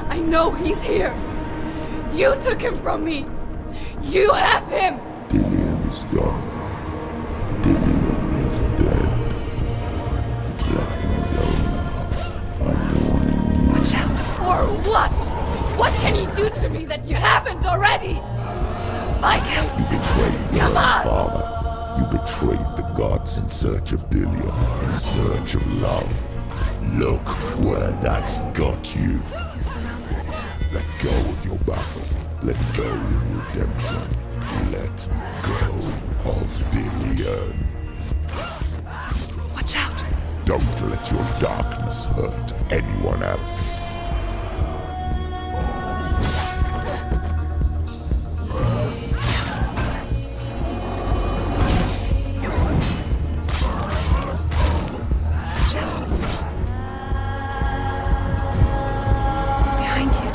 I know he's here. You took him from me. You have him. Dillion is gone. Dillion is dead. Let him go betrayed the gods in search of Dillion, in search of love. Look where that's got you. You're surrounded. Let go of your battle. Let go of redemption. Let go of Dillion. Watch out! Don't let your darkness hurt anyone else. Behind you.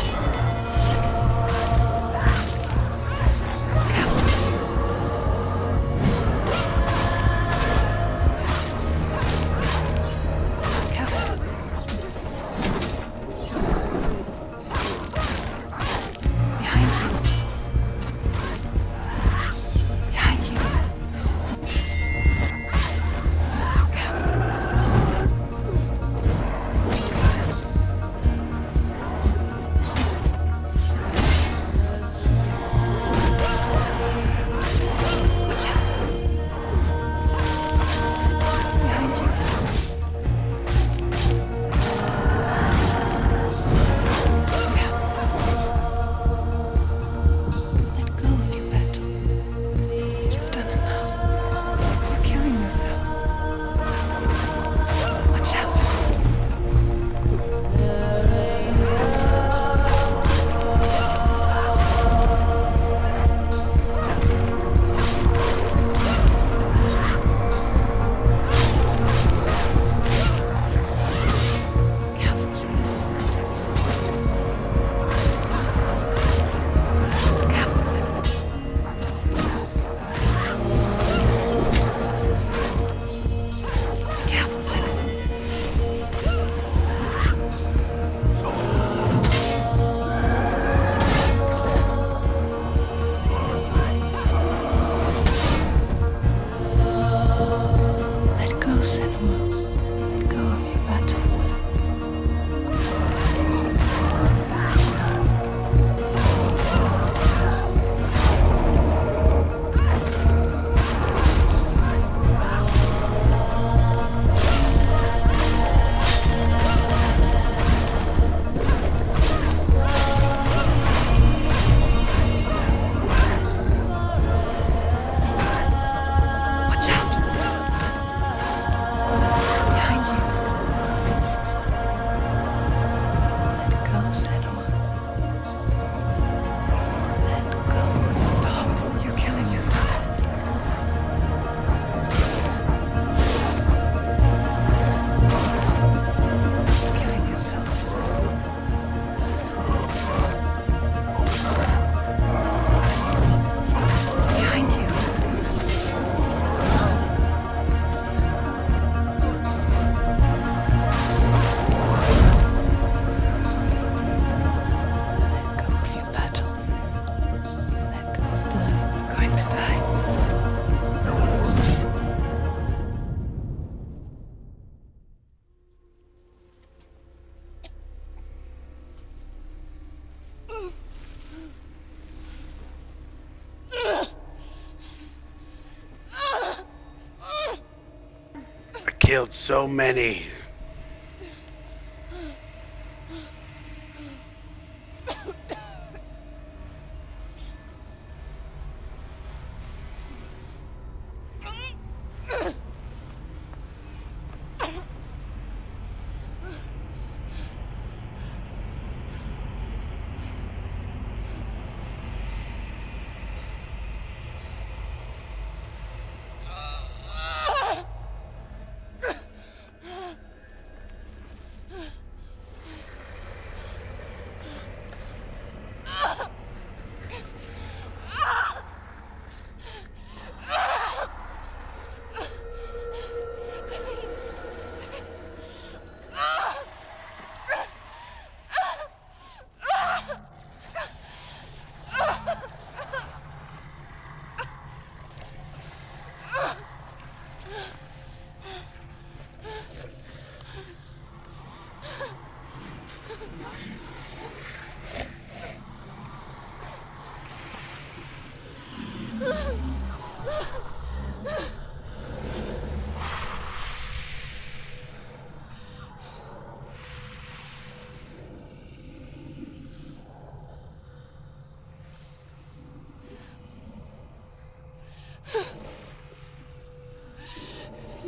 Killed so many.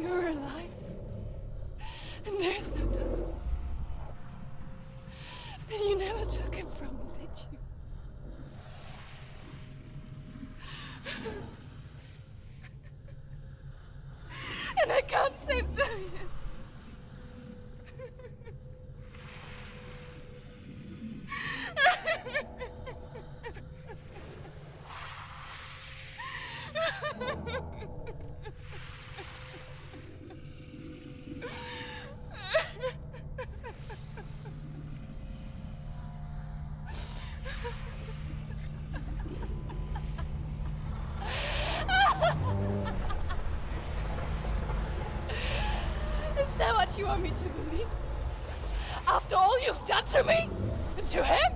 You're alive. And there's no doubt. Then you never took him from me, did you? And I can't save Dorian. Is that what you want me to believe? After all you've done to me? And to him?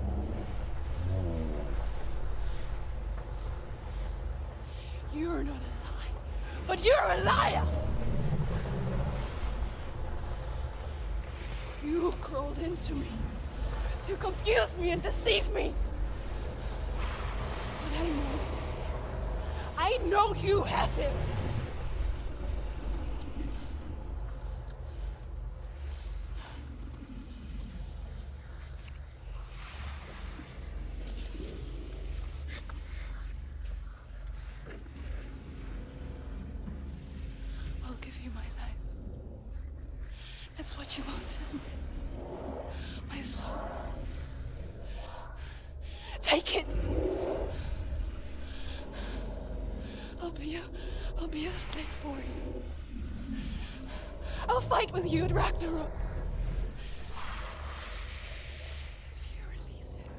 You're not a lie, but you're a liar! You crawled into me to confuse me and deceive me. But I know this. I know you have him. I'll give you my life. That's what you want, isn't it? My soul. Take it. I'll be a slave for you. I'll fight with you at Ragnarok. If you release it.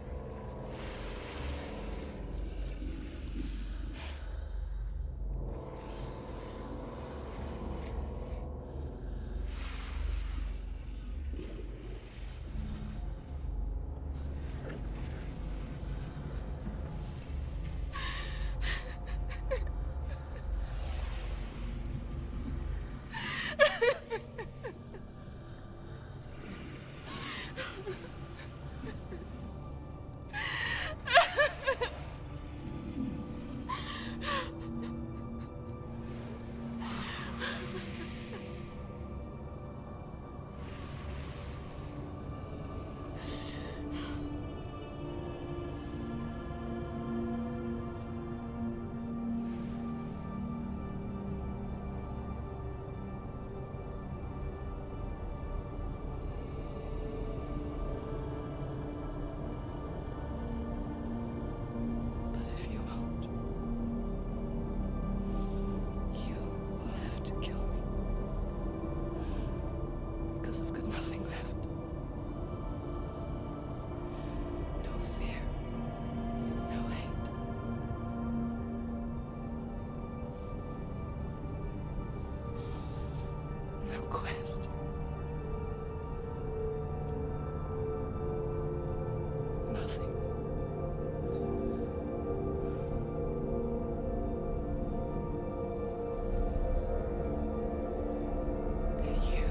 Quest. Nothing. And you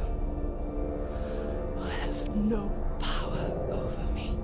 will have no power over me.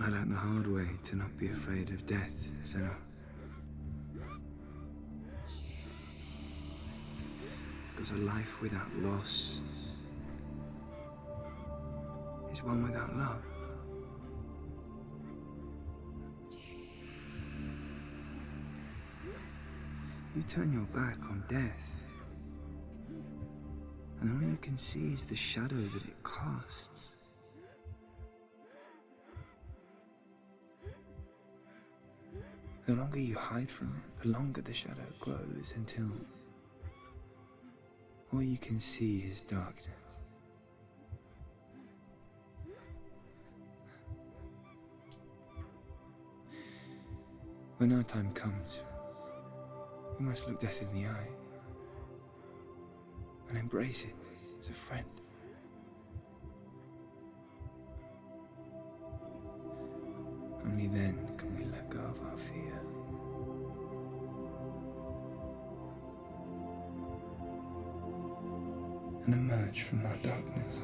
I learned the hard way to not be afraid of death, Senua. Because a life without loss is one without love. You turn your back on death, and all you can see is the shadow that it casts. The longer you hide from it, the longer the shadow grows until all you can see is darkness. When our time comes, we must look death in the eye and embrace it as a friend. Only then can we let go of our fear. And emerge from our darkness.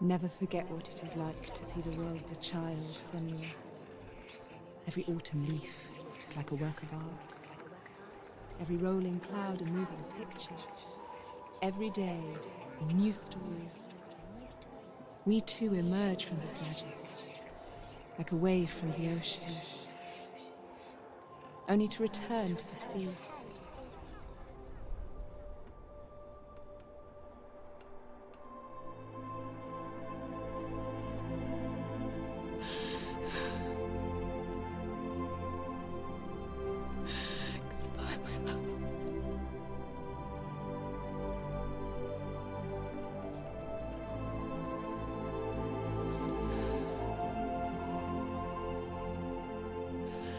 Never forget what it is like to see the world as a child, Senua. Every autumn leaf is like a work of art. Every rolling cloud a moving picture. Every day a new story. We too emerge from this magic, like a wave from the ocean, only to return to the sea.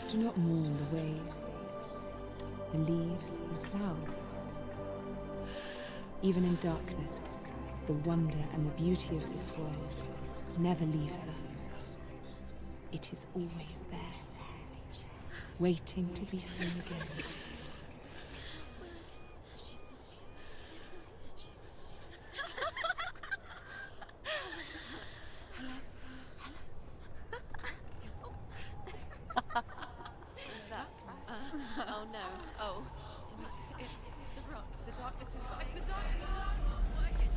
Do not mourn the waves, the leaves, and the clouds. Even in darkness, the wonder and the beauty of this world never leaves us. It is always there, waiting to be seen again. Oh no. Oh. It's the rot. The darkness is back. The darkness is not working.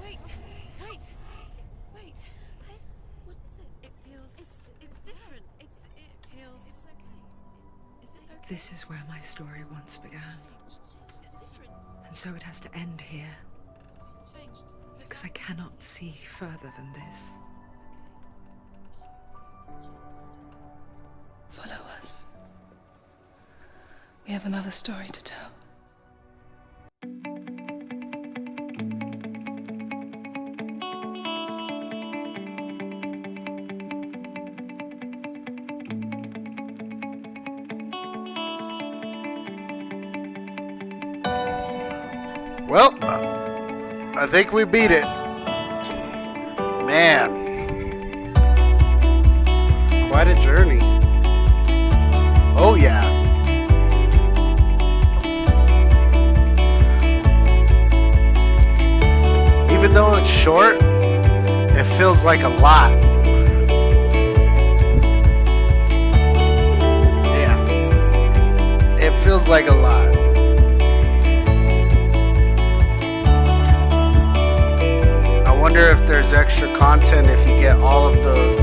Wait. What is it? It feels... It's different. It feels... okay. Is it okay? This is where my story once began. It's different. And so it has to end here, It's changed. because I cannot see further than this. Follow us. We have another story to tell. Well, I think we beat it. Man. Quite a journey. Oh yeah. Even though it's short, it feels like a lot. Yeah. It feels like a lot. I wonder if there's extra content if you get all of those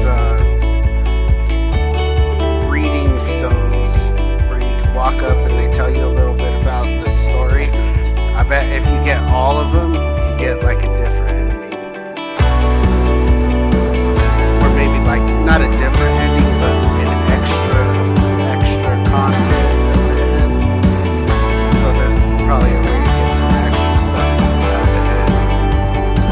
reading stones where you can walk up and they tell you a little bit about the story. I bet bet if you get all of them, you get like a different ending. Or maybe like, not a different ending, but an extra content at the end. So there's probably a way to get some extra stuff at the end.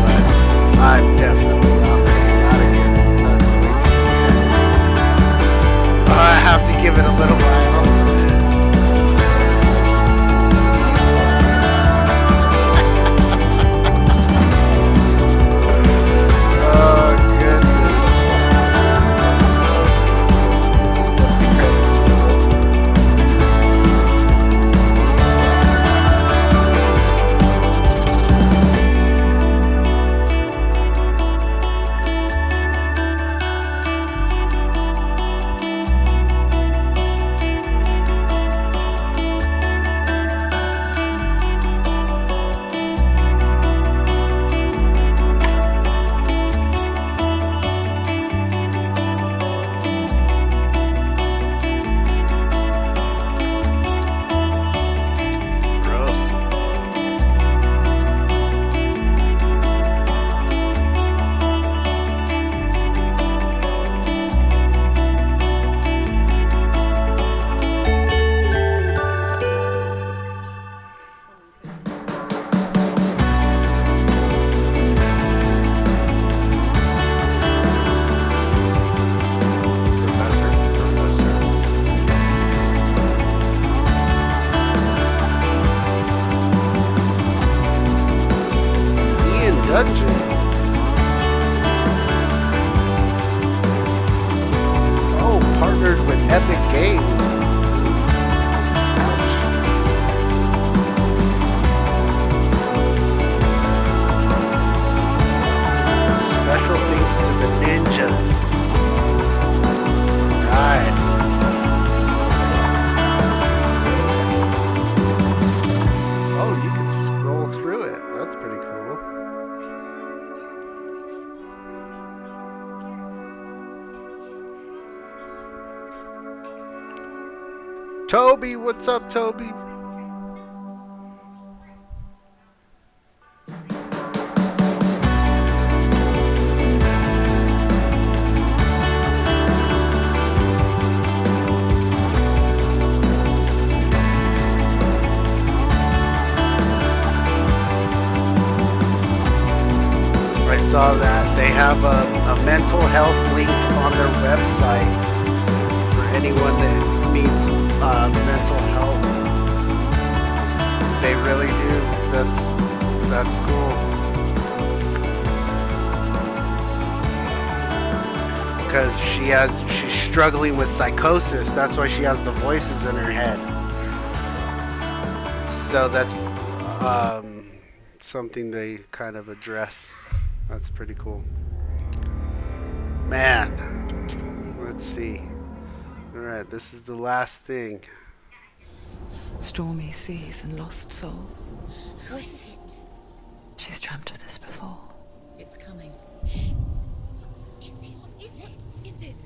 But I'm definitely not ready out of here. That's way too intense. I have to give it a little while. Toby, what's up, Toby? I saw that they have a mental health link on their website for anyone that needs mental health. They really do. That's cool. Because she's struggling with psychosis. That's why she has the voices in her head. So that's something they kind of address. That's pretty cool. Man, let's see. Alright, this is the last thing. Stormy seas and lost souls. Who is it? She's dreamt of this before. It's coming. Is it?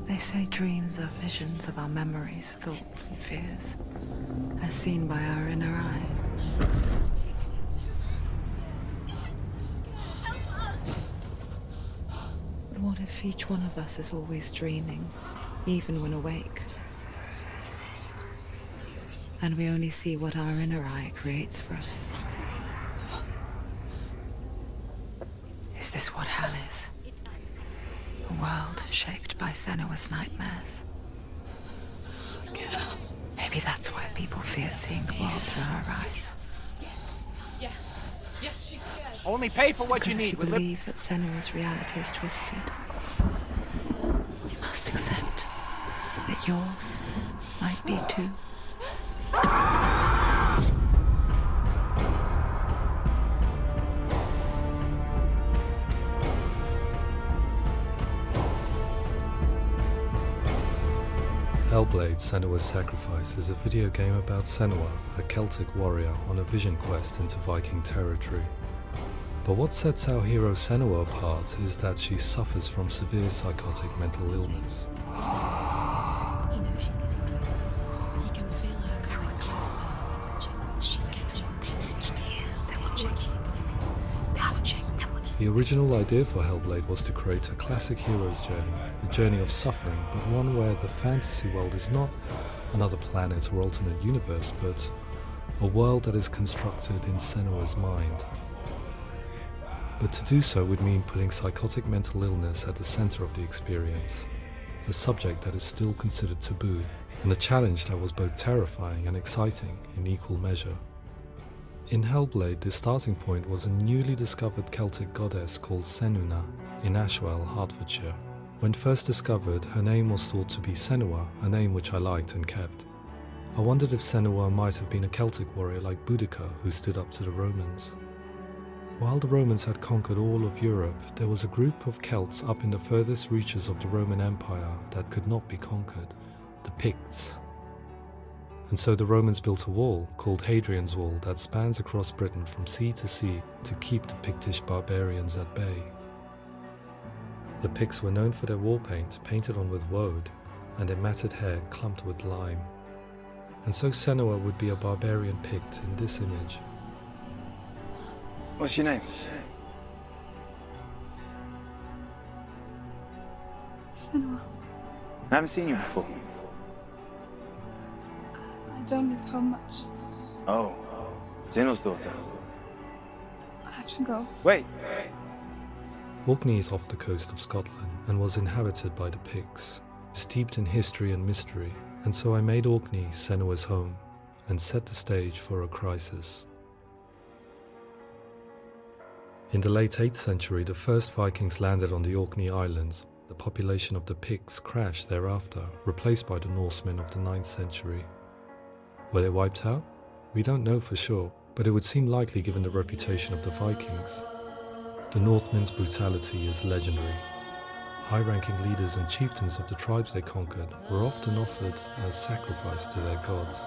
They say dreams are visions of our memories, thoughts and fears, as seen by our inner eye. But what if each one of us is always dreaming, even when awake? And we only see what our inner eye creates for us. Is this what hell is? A world shaped by Senua's nightmares. Maybe that's why people fear seeing the world through her eyes. Yes, she's scared. Only pay for what you need. If you believe that Senua's reality is twisted, you must accept that yours might be too. Hellblade Senua's Sacrifice is a video game about Senua, a Celtic warrior on a vision quest into Viking territory. But what sets our hero Senua apart is that she suffers from severe psychotic mental illness. He knows she's getting closer. He can feel her coming closer. She's getting The original idea for Hellblade was to create a classic hero's journey, a journey of suffering, but one where the fantasy world is not another planet or alternate universe, but a world that is constructed in Senua's mind. But to do so would mean putting psychotic mental illness at the center of the experience, a subject that is still considered taboo, and a challenge that was both terrifying and exciting in equal measure. In Hellblade, the starting point was a newly discovered Celtic goddess called Senua in Ashwell, Hertfordshire. When first discovered, her name was thought to be Senua, a name which I liked and kept. I wondered if Senua might have been a Celtic warrior like Boudica who stood up to the Romans. While the Romans had conquered all of Europe, there was a group of Celts up in the furthest reaches of the Roman Empire that could not be conquered, the Picts. And so the Romans built a wall, called Hadrian's Wall, that spans across Britain from sea to sea to keep the Pictish barbarians at bay. The Picts were known for their war paint, painted on with woad, and their matted hair clumped with lime. And so Senua would be a barbarian Pict in this image. What's your name? Senua. I haven't seen you before. I don't leave home much. Oh, Zeno's daughter. I have to go. Wait. Orkney is off the coast of Scotland and was inhabited by the Picts, steeped in history and mystery, and so I made Orkney Senua's home and set the stage for a crisis. In the late 8th century, the first Vikings landed on the Orkney Islands. The population of the Picts crashed thereafter, replaced by the Norsemen of the 9th century. Were they wiped out? We don't know for sure, but it would seem likely given the reputation of the Vikings. The Northmen's brutality is legendary. High-ranking leaders and chieftains of the tribes they conquered were often offered as sacrifice to their gods.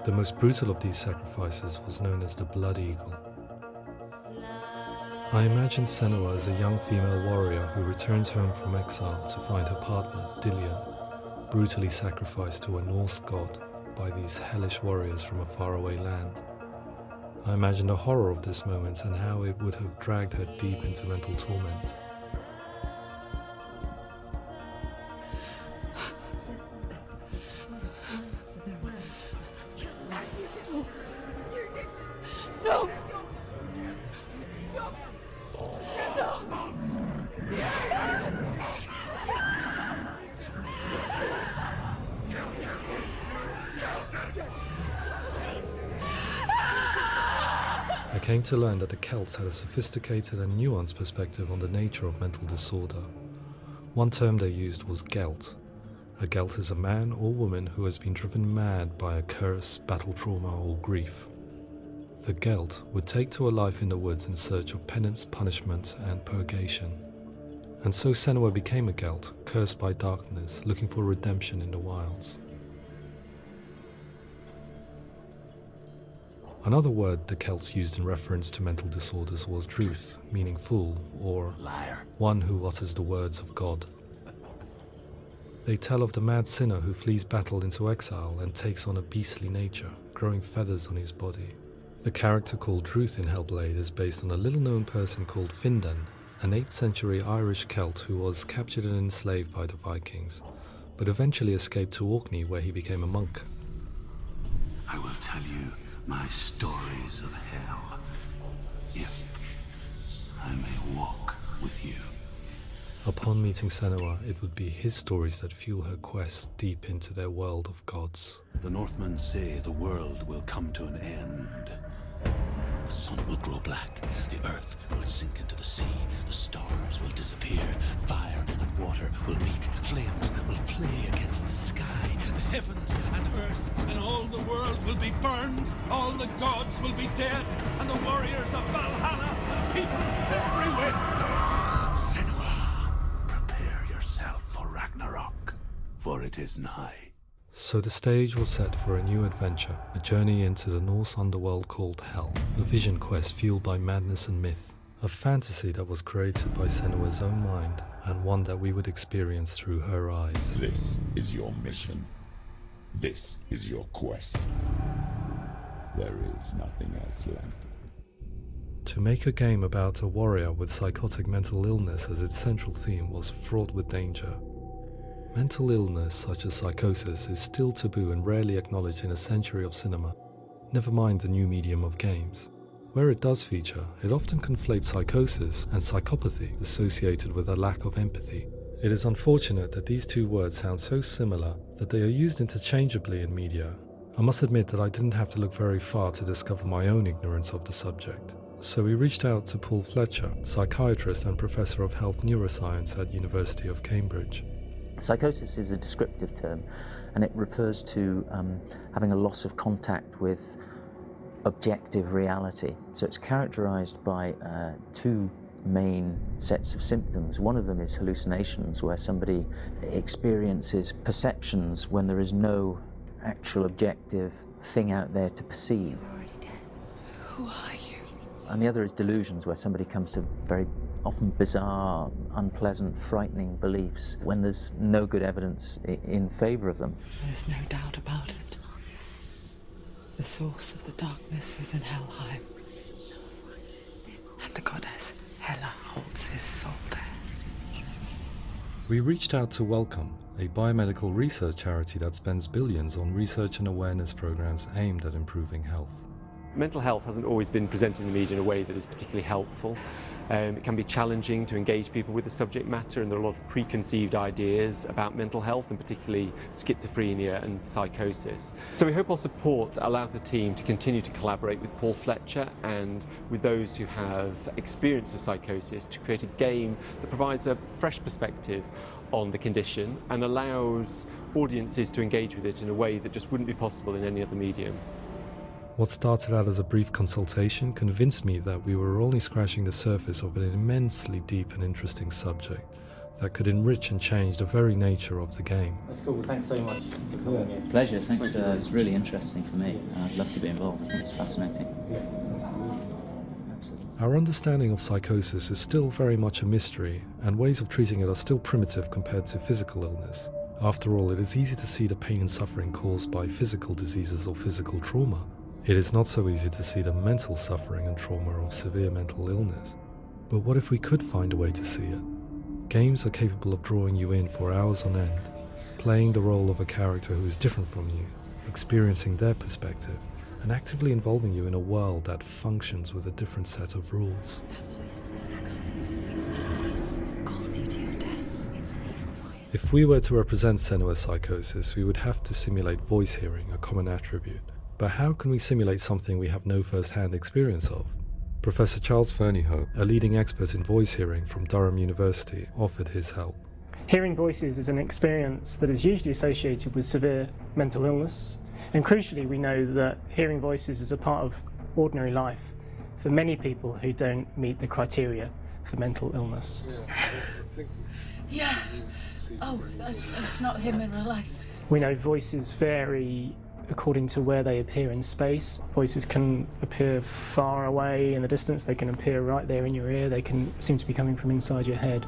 The most brutal of these sacrifices was known as the Blood Eagle. I imagine Senua as a young female warrior who returns home from exile to find her partner, Dillion, brutally sacrificed to a Norse god by these hellish warriors from a faraway land. I imagine the horror of this moment and how it would have dragged her deep into mental torment. No! I came to learn that the Celts had a sophisticated and nuanced perspective on the nature of mental disorder. One term they used was gelt. A gelt is a man or woman who has been driven mad by a curse, battle trauma, or grief. The gelt would take to a life in the woods in search of penance, punishment, and purgation. And so Senua became a gelt, cursed by darkness, looking for redemption in the wilds. Another word the Celts used in reference to mental disorders was truth, meaning fool, or liar, one who utters the words of God. They tell of the mad sinner who flees battle into exile and takes on a beastly nature, growing feathers on his body. The character called Truth in Hellblade is based on a little-known person called Findan, an 8th century Irish Celt who was captured and enslaved by the Vikings, but eventually escaped to Orkney where he became a monk. I will tell you my stories of hell, if I may walk with you. Upon meeting Senua, it would be his stories that fuel her quest deep into their world of gods. The Northmen say the world will come to an end. The sun will grow black, the earth will sink into the sea, the stars will disappear, fire and water will meet, flames will play against the sky, The heavens and earth and all the world will be burned, all the gods will be dead, and the warriors of Valhalla and people everywhere. Senua, prepare yourself for Ragnarok, for it is nigh. So the stage was set for a new adventure, a journey into the Norse underworld called Hell, a vision quest fueled by madness and myth, a fantasy that was created by Senua's own mind, and one that we would experience through her eyes. This is your mission. This is your quest. There is nothing else left. To make a game about a warrior with psychotic mental illness as its central theme was fraught with danger. Mental illness such as psychosis is still taboo and rarely acknowledged in a century of cinema, never mind the new medium of games. Where it does feature, it often conflates psychosis and psychopathy associated with a lack of empathy. It is unfortunate that these two words sound so similar that they are used interchangeably in media. I must admit that I didn't have to look very far to discover my own ignorance of the subject. So we reached out to Paul Fletcher, psychiatrist and professor of health neuroscience at University of Cambridge. Psychosis is a descriptive term, and it refers to having a loss of contact with objective reality. So it's characterized by two main sets of symptoms. One of them is hallucinations, where somebody experiences perceptions when there is no actual objective thing out there to perceive. You're already dead. Who are you? And the other is delusions, where somebody comes to very often bizarre, unpleasant, frightening beliefs when there's no good evidence in favor of them. There's no doubt about it. The source of the darkness is in Helheim, and the goddess Hela holds his soul there. We reached out to Welcome, a biomedical research charity that spends billions on research and awareness programs aimed at improving health. Mental health hasn't always been presented in the media in a way that is particularly helpful. It can be challenging to engage people with the subject matter, and there are a lot of preconceived ideas about mental health, and particularly schizophrenia and psychosis. So we hope our support allows the team to continue to collaborate with Paul Fletcher and with those who have experience of psychosis to create a game that provides a fresh perspective on the condition and allows audiences to engage with it in a way that just wouldn't be possible in any other medium. What started out as a brief consultation convinced me that we were only scratching the surface of an immensely deep and interesting subject that could enrich and change the very nature of the game. That's cool. Thanks so much for coming here. Pleasure. Thanks. It's really interesting for me. I'd love to be involved. It's fascinating. Our understanding of psychosis is still very much a mystery, and ways of treating it are still primitive compared to physical illness. After all, it is easy to see the pain and suffering caused by physical diseases or physical trauma. It is not so easy to see the mental suffering and trauma of severe mental illness. But what if we could find a way to see it? Games are capable of drawing you in for hours on end, playing the role of a character who is different from you, experiencing their perspective, and actively involving you in a world that functions with a different set of rules. If we were to represent Senua's psychosis, we would have to simulate voice hearing, a common attribute. But how can we simulate something we have no first-hand experience of? Professor Charles Fernyhough, a leading expert in voice hearing from Durham University, offered his help. Hearing voices is an experience that is usually associated with severe mental illness, and crucially we know that hearing voices is a part of ordinary life for many people who don't meet the criteria for mental illness. Yeah. Oh, that's not him in real life. We know voices vary according to where they appear in space. Voices can appear far away in the distance, they can appear right there in your ear, they can seem to be coming from inside your head.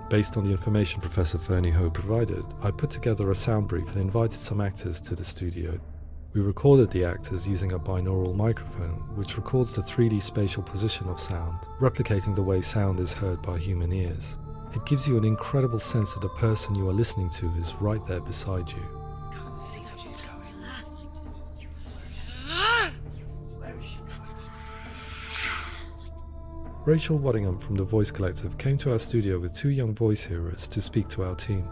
Based on the information Professor Fernyhough provided, I put together a sound brief and invited some actors to the studio. We recorded the actors using a binaural microphone, which records the 3D spatial position of sound, replicating the way sound is heard by human ears. It gives you an incredible sense that the person you are listening to is right there beside you. Can't see how she's going. Where is she? Rachel Waddingham from the Voice Collective came to our studio with 2 young voice hearers to speak to our team.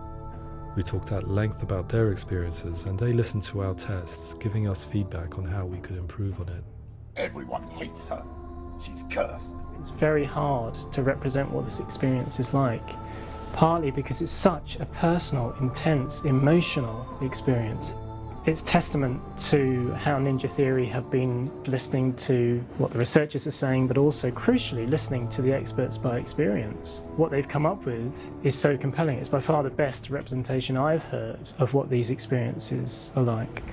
We talked at length about their experiences, and they listened to our tests, giving us feedback on how we could improve on it. Everyone hates her. She's cursed. It's very hard to represent what this experience is like, partly because it's such a personal, intense, emotional experience. It's testament to how Ninja Theory have been listening to what the researchers are saying, but also, crucially, listening to the experts by experience. What they've come up with is so compelling. It's by far the best representation I've heard of what these experiences are like.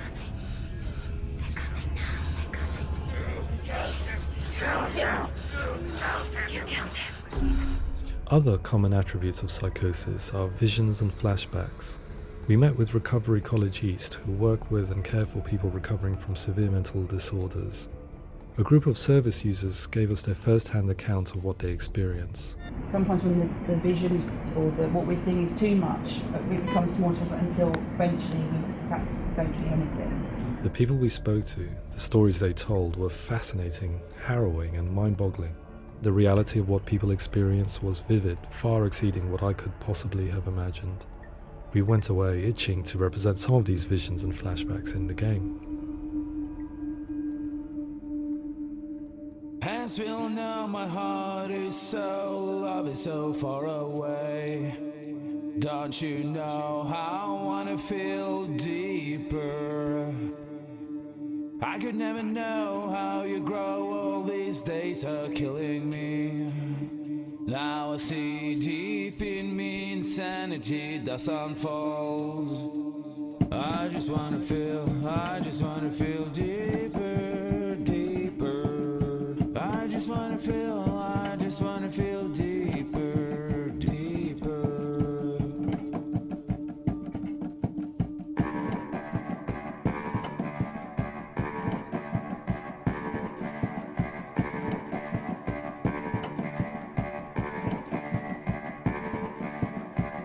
Other common attributes of psychosis are visions and flashbacks. We met with Recovery College East, who work with and care for people recovering from severe mental disorders. A group of service users gave us their first-hand account of what they experience. Sometimes when the visions or what we're seeing is too much, we become small until eventually we perhaps don't see anything. The people we spoke to, the stories they told, were fascinating, harrowing and mind-boggling. The reality of what people experienced was vivid, far exceeding what I could possibly have imagined. We went away itching to represent some of these visions and flashbacks in the game. Hands will know my heart is so, love is so far away. Don't you know how I wanna feel deeper? I could never know how you grow, all these days are killing me. Now I see deep in me insanity does unfold. I just wanna feel deeper, deeper. I just wanna feel deeper, deeper.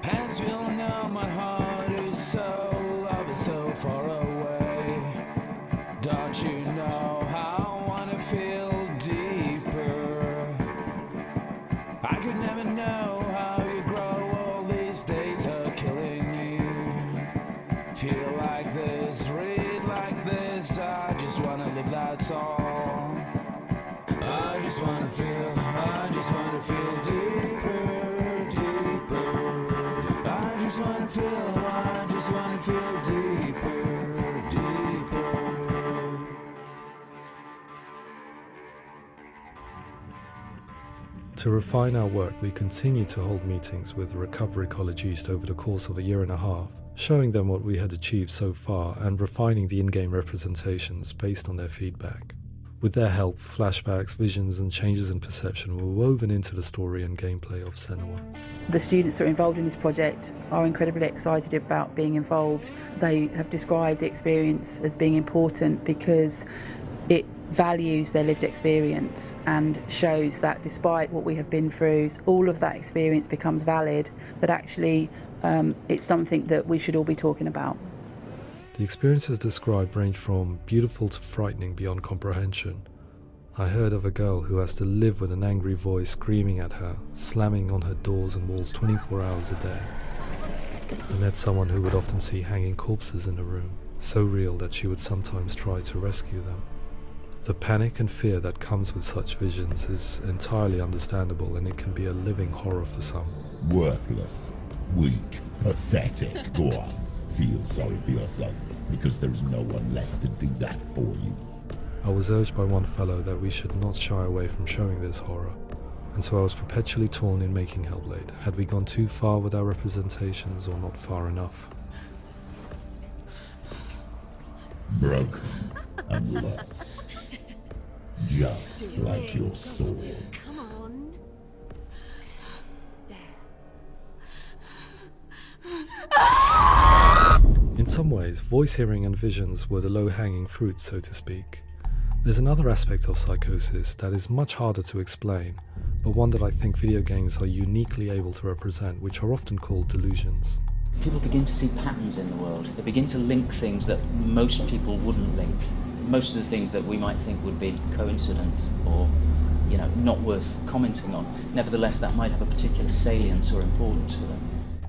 Hands will know my heart is so, love is so far away. Don't you know how I wanna feel deeper? I could never know how you grow, all these days are killing me. Feel like this, read like this, I just wanna live, that's all. I just wanna feel deeper, deeper. I just wanna feel deeper, deeper. To refine our work, we continue to hold meetings with Recovery College East over the course of a year and a half, showing them what we had achieved so far and refining the in-game representations based on their feedback. With their help, flashbacks, visions and changes in perception were woven into the story and gameplay of Senua. The students that are involved in this project are incredibly excited about being involved. They have described the experience as being important because it values their lived experience and shows that despite what we have been through, all of that experience becomes valid, that actually it's something that we should all be talking about. The experiences described range from beautiful to frightening beyond comprehension. I heard of a girl who has to live with an angry voice screaming at her, slamming on her doors and walls 24 hours a day. I met someone who would often see hanging corpses in a room, so real that she would sometimes try to rescue them. The panic and fear that comes with such visions is entirely understandable, and it can be a living horror for some. Worthless, weak, pathetic. Go on, feel sorry for yourself, because there's no one left to do that for you. I was urged by one fellow that we should not shy away from showing this horror, and so I was perpetually torn in making Hellblade. Had we gone too far with our representations or not far enough? Broken and lost. Just like your soul. Come on. In some ways, voice hearing and visions were the low-hanging fruit, so to speak. There's another aspect of psychosis that is much harder to explain, but one that I think video games are uniquely able to represent, which are often called delusions. People begin to see patterns in the world. They begin to link things that most people wouldn't link. Most of the things that we might think would be coincidence or, not worth commenting on. Nevertheless, that might have a particular salience or importance for them.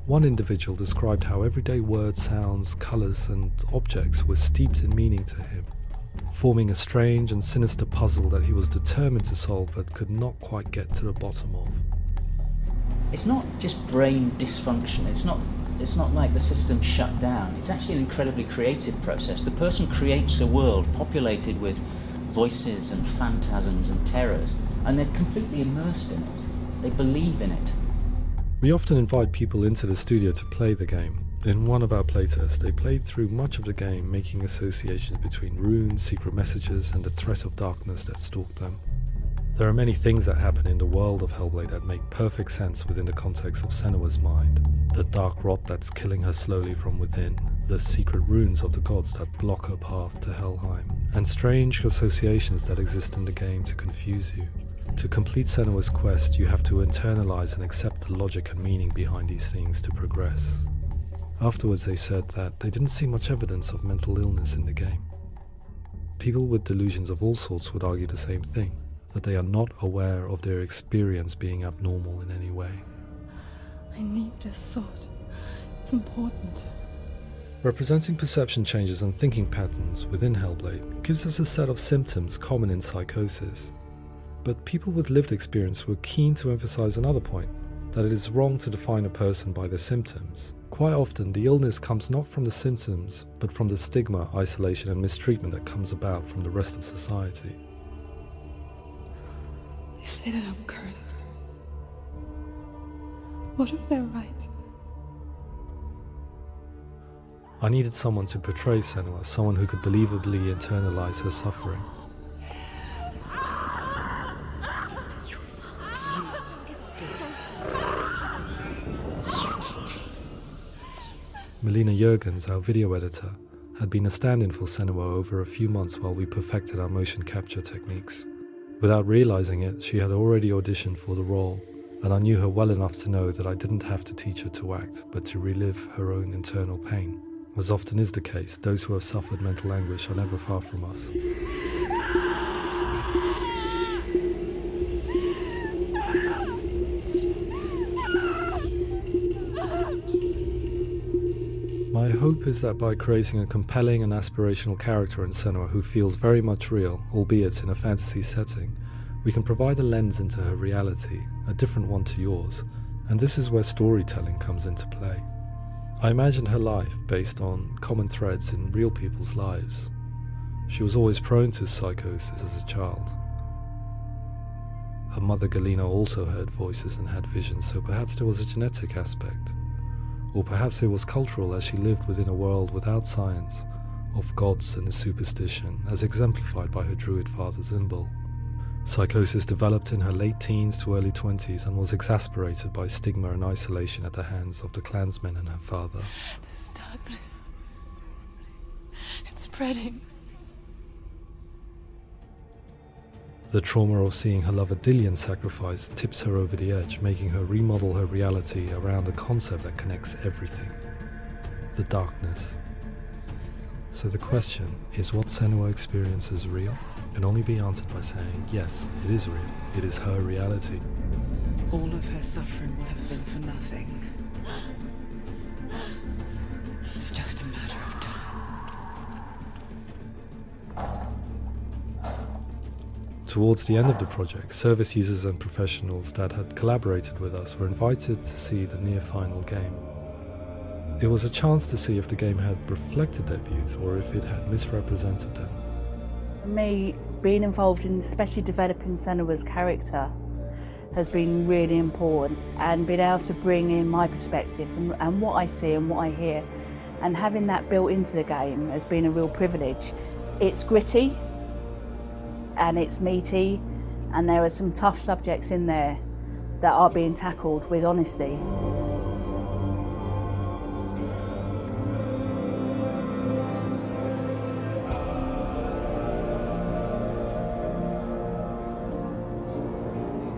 One individual described how everyday words, sounds, colours and objects were steeped in meaning to him, forming a strange and sinister puzzle that he was determined to solve but could not quite get to the bottom of. It's not just brain dysfunction. It's not like the system shut down. It's actually an incredibly creative process. The person creates a world populated with voices and phantasms and terrors, and they're completely immersed in it. They believe in it. We often invite people into the studio to play the game. In one of our playtests, they played through much of the game, making associations between runes, secret messages, and the threat of darkness that stalked them. There are many things that happen in the world of Hellblade that make perfect sense within the context of Senua's mind. The dark rot that's killing her slowly from within, the secret runes of the gods that block her path to Helheim, and strange associations that exist in the game to confuse you. To complete Senua's quest, you have to internalize and accept the logic and meaning behind these things to progress. Afterwards they said that they didn't see much evidence of mental illness in the game. People with delusions of all sorts would argue the same thing, that they are not aware of their experience being abnormal in any way. I need this sword. It's important. Representing perception changes and thinking patterns within Hellblade gives us a set of symptoms common in psychosis. But people with lived experience were keen to emphasize another point, that it is wrong to define a person by their symptoms. Quite often, the illness comes not from the symptoms, but from the stigma, isolation and mistreatment that comes about from the rest of society. They say that I'm cursed. What if they're right? I needed someone to portray Senua, someone who could believably internalize her suffering. Melina Jurgens, our video editor, had been a stand-in for Senua over a few months while we perfected our motion capture techniques. Without realizing it, she had already auditioned for the role, and I knew her well enough to know that I didn't have to teach her to act, but to relive her own internal pain. As often is the case, those who have suffered mental anguish are never far from us. My hope is that by creating a compelling and aspirational character in Senua who feels very much real, albeit in a fantasy setting, we can provide a lens into her reality, a different one to yours, and this is where storytelling comes into play. I imagined her life based on common threads in real people's lives. She was always prone to psychosis as a child. Her mother Galina also heard voices and had visions, so perhaps there was a genetic aspect. Or perhaps it was cultural, as she lived within a world without science, of gods and a superstition, as exemplified by her druid father Zimbal. Psychosis developed in her late teens to early 20s and was exacerbated by stigma and isolation at the hands of the clansmen and her father. This darkness, it's spreading. The trauma of seeing her lover Dillian sacrificed tips her over the edge, making her remodel her reality around a concept that connects everything: the darkness. So the question, is what Senua experiences real? Can only be answered by saying, yes, it is real. It is her reality. All of her suffering will have been for nothing. It's just a matter of time. Towards the end of the project, service users and professionals that had collaborated with us were invited to see the near-final game. It was a chance to see if the game had reflected their views or if it had misrepresented them. For me, being involved in especially developing Senua's character has been really important, and being able to bring in my perspective and what I see and what I hear, and having that built into the game has been a real privilege. It's gritty and it's meaty, and there are some tough subjects in there that are being tackled with honesty.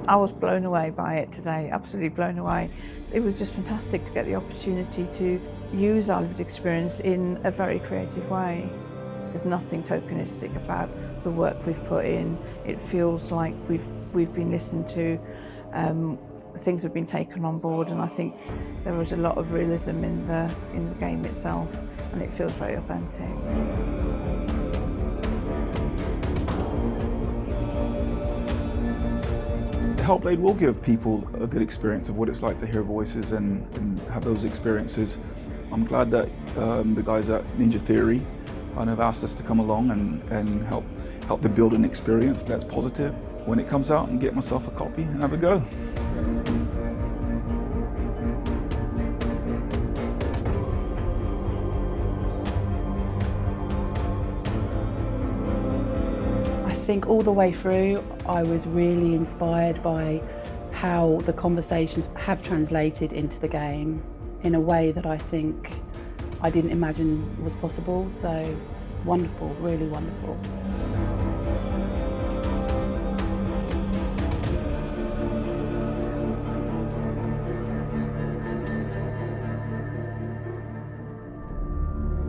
I was blown away by it today, absolutely blown away. It was just fantastic to get the opportunity to use our lived experience in a very creative way. There's nothing tokenistic about the work we've put in. It feels like we've been listened to, things have been taken on board, and I think there was a lot of realism in the game itself, and it feels very authentic. Hellblade will give people a good experience of what it's like to hear voices and have those experiences. I'm glad that the guys at Ninja Theory kind of asked us to come along and help them build an experience that's positive when it comes out, and get myself a copy and have a go. I think all the way through I was really inspired by how the conversations have translated into the game in a way that I think I didn't imagine was possible. So wonderful, really wonderful.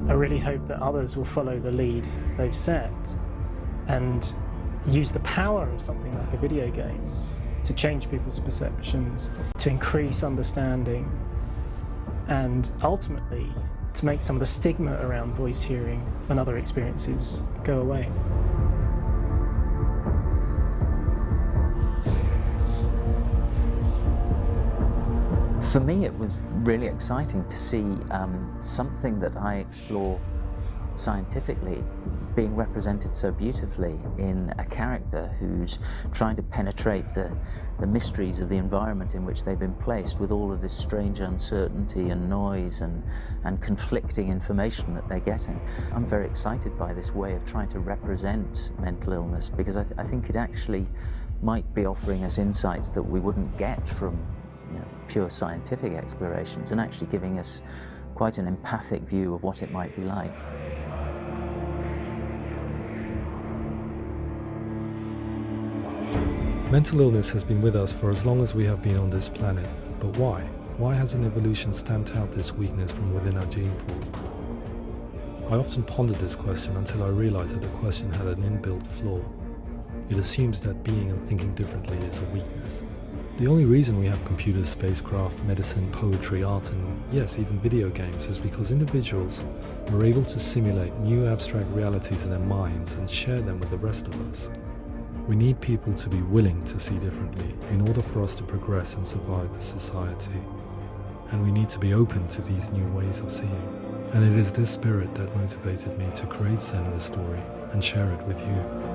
I really hope that others will follow the lead they've set and use the power of something like a video game to change people's perceptions, to increase understanding, and ultimately to make some of the stigma around voice hearing and other experiences go away. For me, it was really exciting to see something that I explore scientifically being represented so beautifully in a character who's trying to penetrate the mysteries of the environment in which they've been placed, with all of this strange uncertainty and noise and conflicting information that they're getting. I'm very excited by this way of trying to represent mental illness, because I think it actually might be offering us insights that we wouldn't get from pure scientific explorations, and actually giving us quite an empathic view of what it might be like. Mental illness has been with us for as long as we have been on this planet, but why? Why hasn't evolution stamped out this weakness from within our gene pool? I often pondered this question until I realized that the question had an inbuilt flaw. It assumes that being and thinking differently is a weakness. The only reason we have computers, spacecraft, medicine, poetry, art, and yes, even video games is because individuals were able to simulate new abstract realities in their minds and share them with the rest of us. We need people to be willing to see differently in order for us to progress and survive as society. And we need to be open to these new ways of seeing. And it is this spirit that motivated me to create Senua's story and share it with you.